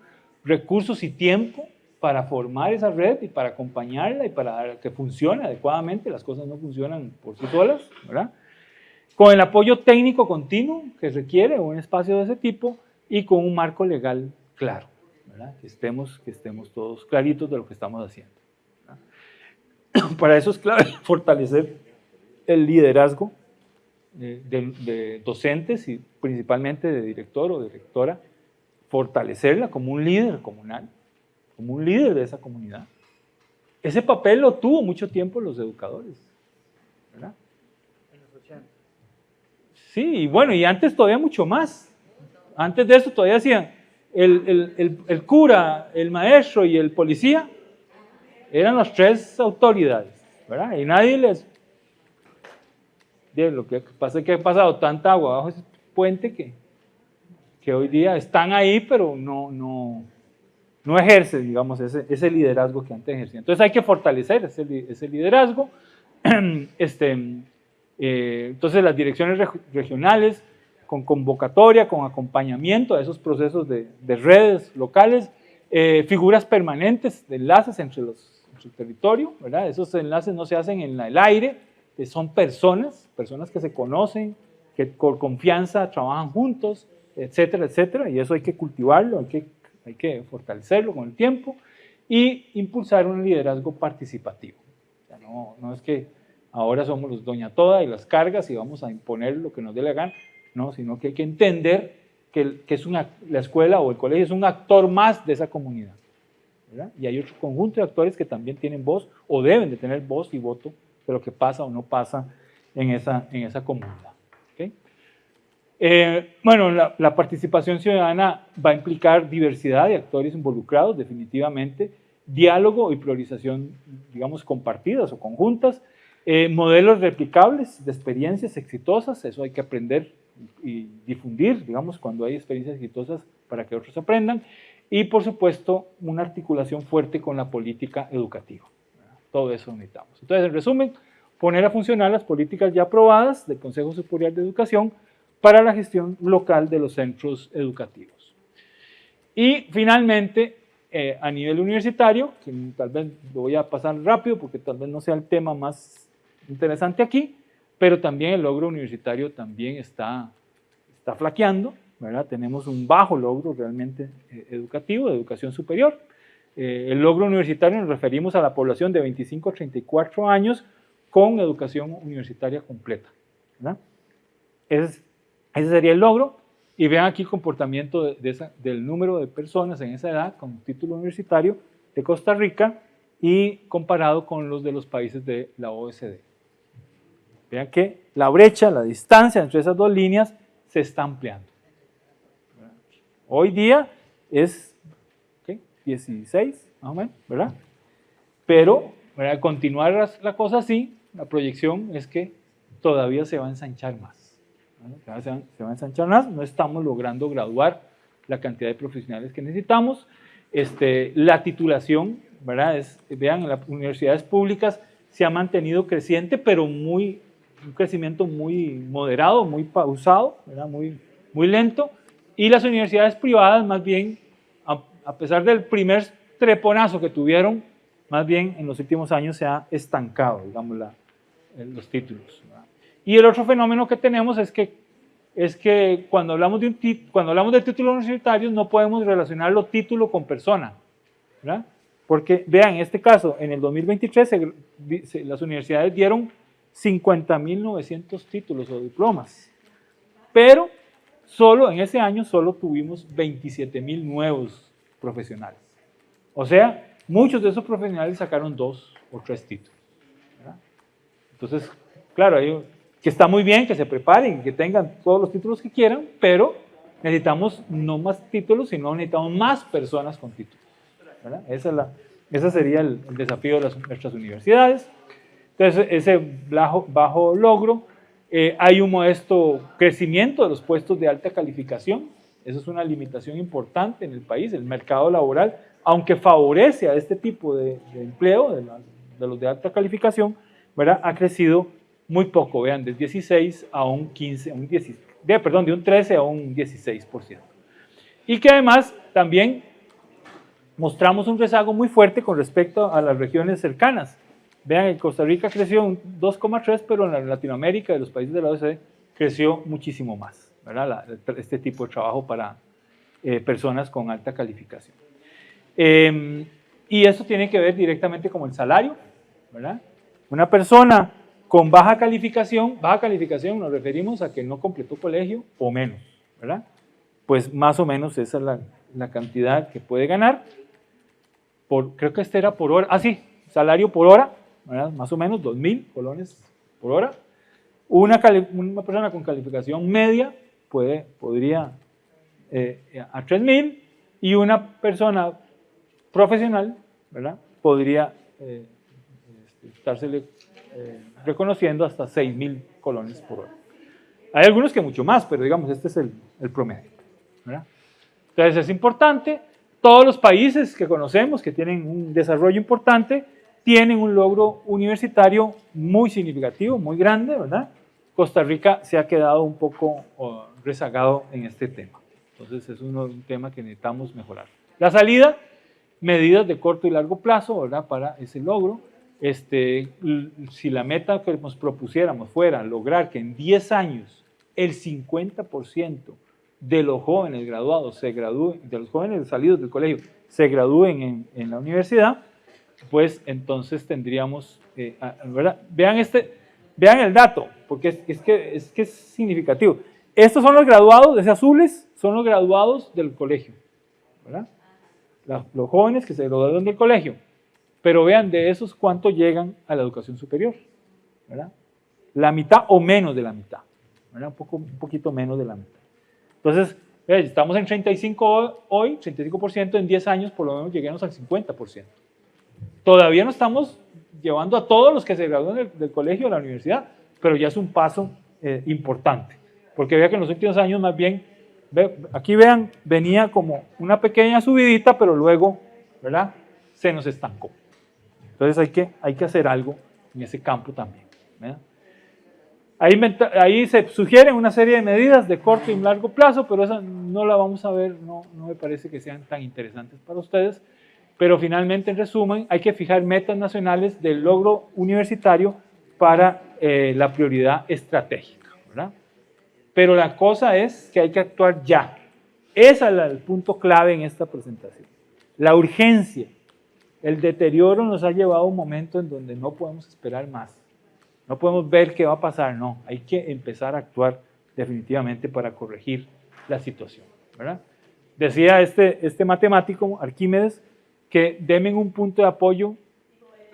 recursos y tiempo para formar esa red y para acompañarla y para que funcione adecuadamente. Las cosas no funcionan por sí solas, ¿verdad? Con el apoyo técnico continuo que requiere un espacio de ese tipo y con un marco legal claro, ¿verdad?, que estemos todos claritos de lo que estamos haciendo, ¿verdad? Para eso es clave fortalecer el liderazgo de docentes y principalmente de director o directora, fortalecerla como un líder comunal, como un líder de esa comunidad. Ese papel lo tuvo mucho tiempo los educadores, ¿verdad? En los 80. Sí, y bueno, y antes todavía mucho más. Antes de eso todavía hacían el cura, el maestro y el policía, eran las tres autoridades, ¿verdad? Y nadie les... Lo que pasa es que ha pasado tanta agua bajo ese puente que hoy día están ahí, pero no no ejerce, digamos, ese liderazgo que antes ejercía. Entonces hay que fortalecer ese liderazgo. Entonces las direcciones regionales, con convocatoria, con acompañamiento a esos procesos de redes locales, figuras permanentes de enlaces entre el territorio, ¿verdad? Esos enlaces no se hacen en el aire, son personas que se conocen, que con confianza trabajan juntos, etcétera, etcétera, y eso hay que cultivarlo, hay que fortalecerlo con el tiempo y impulsar un liderazgo participativo. O sea, no es que ahora somos los doña toda y las cargas y vamos a imponer lo que nos dé la gana, no, sino que hay que entender que la escuela o el colegio es un actor más de esa comunidad, ¿verdad? Y hay otro conjunto de actores que también tienen voz o deben de tener voz y voto de lo que pasa o no pasa en esa comunidad. ¿Okay? Bueno, la participación ciudadana va a implicar diversidad de actores involucrados, definitivamente, diálogo y priorización, digamos, compartidas o conjuntas, modelos replicables de experiencias exitosas, eso hay que aprender y difundir, digamos, cuando hay experiencias exitosas para que otros aprendan, y por supuesto una articulación fuerte con la política educativa. Todo eso necesitamos. Entonces, en resumen, poner a funcionar las políticas ya aprobadas del Consejo Superior de Educación para la gestión local de los centros educativos. Y finalmente, a nivel universitario, que tal vez lo voy a pasar rápido porque tal vez no sea el tema más interesante aquí, pero también el logro universitario también está flaqueando, ¿verdad? Tenemos un bajo logro realmente educativo, de educación superior. El logro universitario nos referimos a la población de 25 a 34 años con educación universitaria completa, ¿verdad? Ese sería el logro, y vean aquí el comportamiento del número de personas en esa edad con título universitario de Costa Rica y comparado con los de los países de la OECD. Vean que la brecha, la distancia entre esas dos líneas se está ampliando. Hoy día es 16, más o menos, ¿verdad? Pero para continuar la cosa así, la proyección es que todavía se va a ensanchar más. ¿No? Se va a ensanchar más, no estamos logrando graduar la cantidad de profesionales que necesitamos. La titulación, ¿verdad? Vean, en las universidades públicas se ha mantenido creciente, pero un crecimiento muy moderado, muy pausado, ¿verdad? Muy lento. Y las universidades privadas, más bien, a pesar del primer treponazo que tuvieron, más bien en los últimos años se ha estancado, digamos, los títulos, ¿verdad? Y el otro fenómeno que tenemos es que cuando hablamos de títulos universitarios no podemos relacionarlo título con persona, ¿verdad? Porque, vean, en este caso, en el 2023 las universidades dieron 50.900 títulos o diplomas, pero solo en ese año tuvimos 27.000 nuevos profesionales. O sea, muchos de esos profesionales sacaron 2 o 3 títulos, ¿verdad? Entonces, claro, que está muy bien que se preparen, que tengan todos los títulos que quieran, pero necesitamos no más títulos, sino necesitamos más personas con títulos, ¿verdad? Ese sería el desafío de nuestras universidades. Entonces, ese bajo logro, hay un modesto crecimiento de los puestos de alta calificación. Eso es una limitación importante en el país. El mercado laboral, aunque favorece a este tipo de empleo, de los de alta calificación, ¿verdad? Ha crecido muy poco, vean, del 16 a un 15, de un 13 a un 16%. Y que además también mostramos un rezago muy fuerte con respecto a las regiones cercanas. Vean, en Costa Rica creció un 2,3, pero en Latinoamérica, de los países de la OECD, creció muchísimo más, ¿verdad? Este tipo de trabajo para personas con alta calificación. Y eso tiene que ver directamente con el salario, ¿verdad? Una persona con baja calificación nos referimos a que no completó colegio o menos, ¿verdad? Pues más o menos esa es la cantidad que puede ganar. Creo que era por hora, salario por hora, ¿verdad? Más o menos 2.000 colones por hora. Una persona con calificación media podría a 3.000, y una persona profesional, ¿verdad? Podría estársele reconociendo hasta 6.000 colones por hora. Hay algunos que mucho más, pero digamos, este es el promedio, ¿verdad? Entonces es importante Todos los países que conocemos que tienen un desarrollo importante tienen un logro universitario muy significativo, muy grande, ¿verdad? Costa Rica se ha quedado un poco rezagado en este tema. Entonces es un tema que necesitamos mejorar. La salida, medidas de corto y largo plazo, ¿verdad? Para ese logro. Si la meta que nos propusiéramos fuera lograr que en 10 años el 50% de los jóvenes graduados se gradúen, de los jóvenes salidos del colegio se gradúen en la universidad, pues entonces tendríamos, ¿verdad? Vean el dato, porque es que es significativo. Estos son los graduados, esos azules son los graduados del colegio, ¿verdad? Los jóvenes que se graduaron del colegio. Pero vean de esos cuántos llegan a la educación superior, ¿verdad? La mitad o menos de la mitad, ¿verdad? Un poquito menos de la mitad. Entonces, estamos en 35 hoy, 35%, en 10 años por lo menos lleguemos al 50%. Todavía no estamos llevando a todos los que se gradúan del colegio a la universidad, pero ya es un paso importante. Porque vean que en los últimos años más bien, aquí vean, venía como una pequeña subidita, pero luego, ¿verdad? Se nos estancó. Entonces hay que hacer algo en ese campo también, ¿verdad? Ahí se sugieren una serie de medidas de corto y largo plazo, pero esa no la vamos a ver, no me parece que sean tan interesantes para ustedes. Pero finalmente, en resumen, hay que fijar metas nacionales del logro universitario para la prioridad estratégica, ¿verdad? Pero la cosa es que hay que actuar ya. Ese es el punto clave en esta presentación. La urgencia, el deterioro nos ha llevado a un momento en donde no podemos esperar más. No podemos ver qué va a pasar, no. Hay que empezar a actuar definitivamente para corregir la situación, ¿verdad? Decía este matemático, Arquímedes, que denme un punto de apoyo,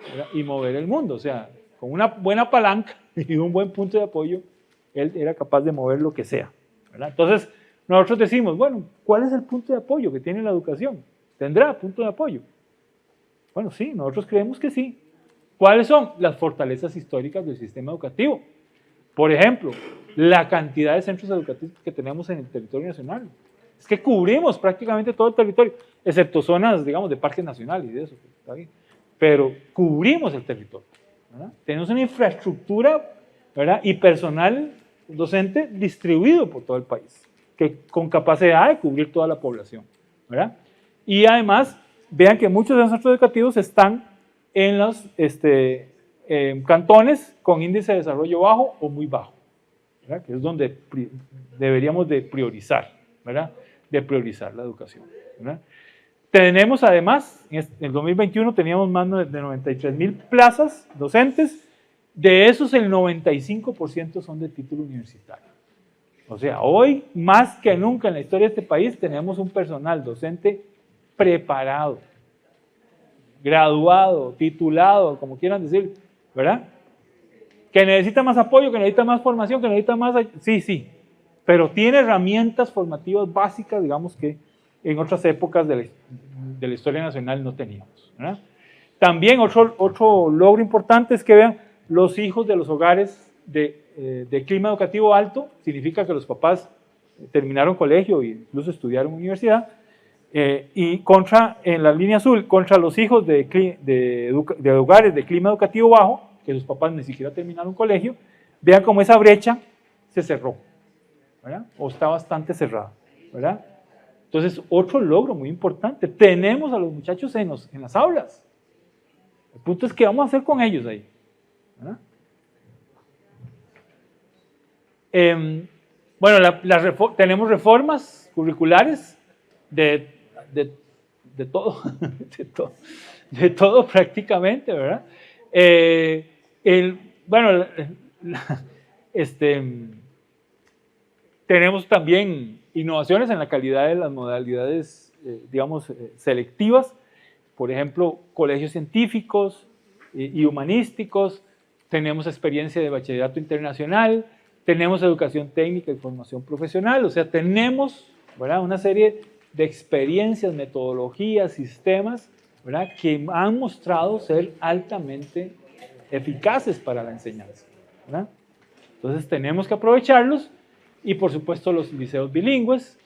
¿verdad? Y mover el mundo. O sea, con una buena palanca y un buen punto de apoyo, él era capaz de mover lo que sea, ¿verdad? Entonces, nosotros decimos, bueno, ¿cuál es el punto de apoyo que tiene la educación? ¿Tendrá punto de apoyo? Bueno, sí, nosotros creemos que sí. ¿Cuáles son? Las fortalezas históricas del sistema educativo. Por ejemplo, la cantidad de centros educativos que tenemos en el territorio nacional. Es que cubrimos prácticamente todo el territorio, excepto zonas, digamos, de parques nacionales y de eso, está bien. Pero cubrimos el territorio, ¿verdad? Tenemos una infraestructura, ¿verdad? Y personal docente distribuido por todo el país, con capacidad de cubrir toda la población, ¿verdad? Y además, vean que muchos de los centros educativos están en los cantones con índice de desarrollo bajo o muy bajo, ¿verdad? Que es donde deberíamos de priorizar, ¿verdad? De priorizar la educación, ¿verdad? Tenemos además, en el 2021 teníamos más de 93,000 plazas docentes, de esos el 95% son de título universitario. O sea, hoy más que nunca en la historia de este país tenemos un personal docente preparado, graduado, titulado, como quieran decir, ¿verdad? Que necesita más apoyo, que necesita más formación, que necesita más... Sí, pero tiene herramientas formativas básicas, digamos, que en otras épocas de la historia nacional no teníamos, ¿verdad? También otro logro importante es que vean los hijos de los hogares de clima educativo alto, significa que los papás terminaron colegio e incluso estudiaron universidad, y en la línea azul, contra los hijos de hogares de clima educativo bajo, que sus papás ni siquiera terminaron colegio, vean cómo esa brecha se cerró, ¿verdad? O está bastante cerrada, ¿verdad? Entonces, otro logro muy importante, tenemos a los muchachos en las aulas. El punto es qué vamos a hacer con ellos ahí, ¿verdad? Bueno, tenemos reformas curriculares de todo, de todo prácticamente, ¿verdad? Bueno, tenemos también innovaciones en la calidad de las modalidades, digamos, selectivas. Por ejemplo, colegios científicos y humanísticos, tenemos experiencia de bachillerato internacional, tenemos educación técnica y formación profesional, o sea, tenemos, ¿verdad?, una serie de experiencias, metodologías, sistemas, ¿verdad?, que han mostrado ser altamente eficaces para la enseñanza, ¿verdad? Entonces tenemos que aprovecharlos y por supuesto los liceos bilingües,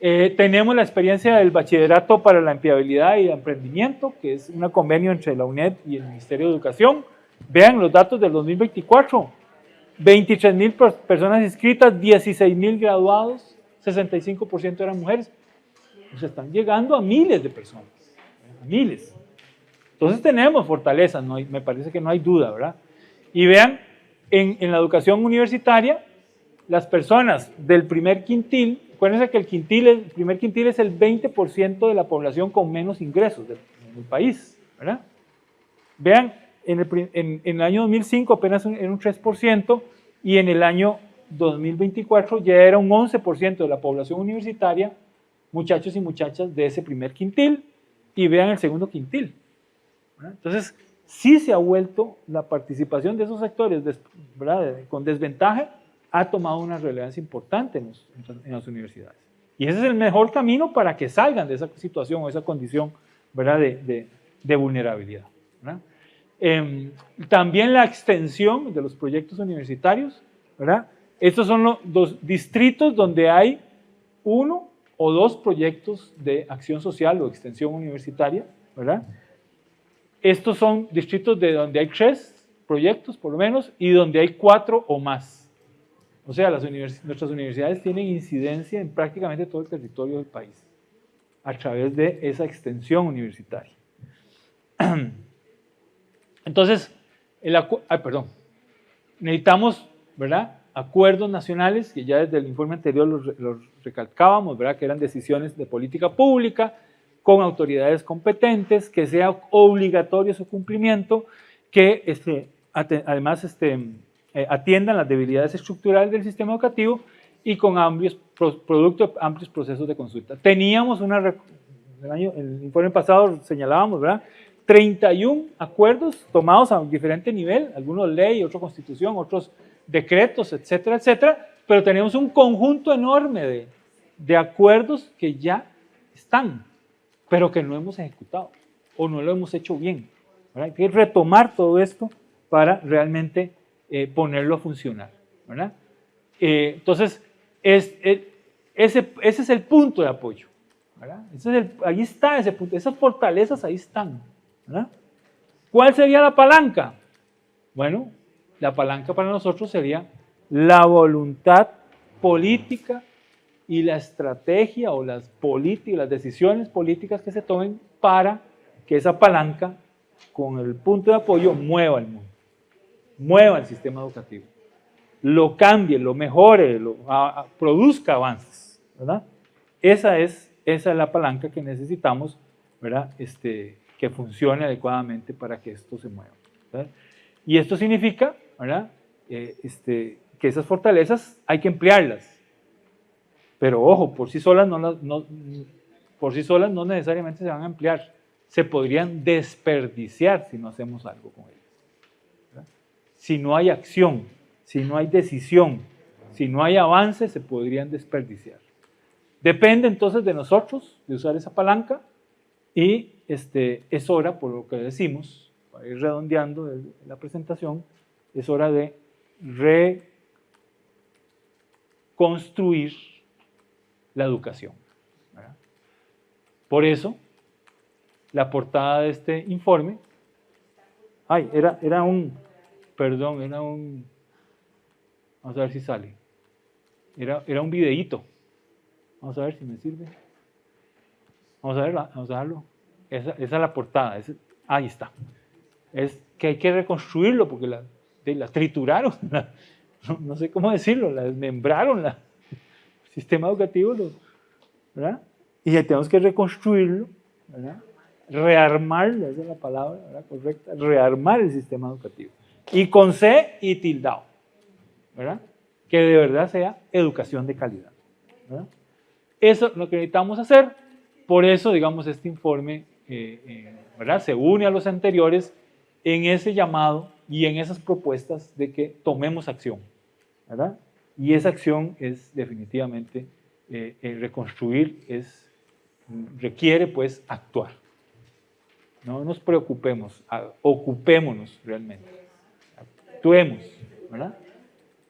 Tenemos la experiencia del Bachillerato para la Empleabilidad y Emprendimiento, que es un convenio entre la UNED y el Ministerio de Educación. Vean los datos del 2024. 23,000 personas inscritas, 16,000 graduados, 65% eran mujeres. Nos están llegando a miles de personas, a miles. Entonces tenemos fortalezas, me parece que no hay duda, ¿verdad? Y vean, en la educación universitaria, las personas del primer quintil, acuérdense que el primer quintil es el 20% de la población con menos ingresos del país, ¿verdad? Vean, en el año 2005 apenas era un 3% y en el año 2024 ya era un 11% de la población universitaria, muchachos y muchachas de ese primer quintil, y vean el segundo quintil, ¿verdad? Entonces, sí se ha vuelto la participación de esos sectores, ¿verdad?, con desventaja, ha tomado una relevancia importante en las universidades. Y ese es el mejor camino para que salgan de esa situación o esa condición, ¿verdad?, de vulnerabilidad, ¿verdad? También la extensión de los proyectos universitarios, ¿verdad? Estos son los distritos donde hay 1 o 2 proyectos de acción social o extensión universitaria, ¿verdad? Estos son distritos donde hay 3 proyectos por lo menos y donde hay 4 o más. O sea, nuestras universidades tienen incidencia en prácticamente todo el territorio del país a través de esa extensión universitaria. Entonces, necesitamos, ¿verdad?, acuerdos nacionales, que ya desde el informe anterior los recalcábamos, ¿verdad?, que eran decisiones de política pública con autoridades competentes, que sea obligatorio su cumplimiento, que además atiendan las debilidades estructurales del sistema educativo y con producto de amplios procesos de consulta. Teníamos el informe pasado señalábamos, ¿verdad?, 31 acuerdos tomados a diferente nivel, algunos ley, otros constitución, otros decretos, etcétera, etcétera, pero tenemos un conjunto enorme de acuerdos que ya están, pero que no hemos ejecutado o no lo hemos hecho bien, ¿verdad? Hay que retomar todo esto para realmente ponerlo a funcionar, ¿verdad? Entonces, ese es el punto de apoyo, ¿verdad? Ahí está ese punto, esas fortalezas ahí están, ¿verdad? ¿Cuál sería la palanca? Bueno, la palanca para nosotros sería la voluntad política y la estrategia o las decisiones políticas que se tomen para que esa palanca, con el punto de apoyo, mueva el mundo, mueva el sistema educativo, lo cambie, lo mejore, produzca avances, ¿verdad? Esa es la palanca que necesitamos, ¿verdad?, que funcione adecuadamente para que esto se mueva, ¿verdad? Y esto significa, ¿verdad?, que esas fortalezas hay que emplearlas, pero ojo, por sí solas no necesariamente se van a emplear, se podrían desperdiciar si no hacemos algo con ellas, ¿verdad? Si no hay acción, si no hay decisión, si no hay avance, se podrían desperdiciar. Depende entonces de nosotros de usar esa palanca y es hora, por lo que decimos, para ir redondeando la presentación, es hora de reconstruir la educación, ¿verdad? Por eso, la portada de este informe, vamos a ver si sale, era un videíto, vamos a ver si me sirve, vamos a verlo, esa es la portada, ahí está, es que hay que reconstruirlo porque la trituraron, no sé cómo decirlo, la desmembraron, el sistema educativo, ¿verdad? Y tenemos que reconstruirlo, ¿verdad?, rearmarlo, esa es la palabra, ¿verdad?, correcta, rearmar el sistema educativo, y con C y tildado, ¿verdad?, que de verdad sea educación de calidad, ¿verdad? Eso es lo que necesitamos hacer. Por eso, digamos, este informe, ¿verdad?, se une a los anteriores en ese llamado y en esas propuestas de que tomemos acción, ¿verdad? Y esa acción es definitivamente reconstruir, requiere pues actuar. No nos preocupemos, ocupémonos realmente, actuemos, ¿verdad?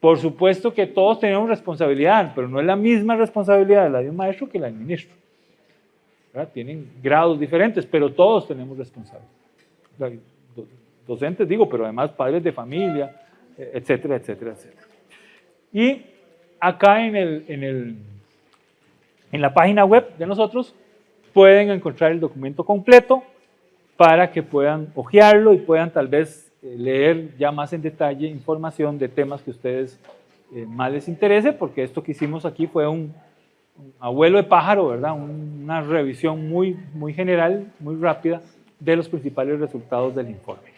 Por supuesto que todos tenemos responsabilidad, pero no es la misma responsabilidad la de un maestro que la del ministro. ¿Verdad? Tienen grados diferentes, pero todos tenemos responsabilidad. Docentes digo, pero además padres de familia, etcétera, etcétera, etcétera. Y acá en la página web de nosotros pueden encontrar el documento completo para que puedan hojearlo y puedan tal vez leer ya más en detalle información de temas que a ustedes más les interese, porque esto que hicimos aquí fue un abuelo de pájaro, ¿verdad? Una revisión muy general, muy rápida de los principales resultados del informe.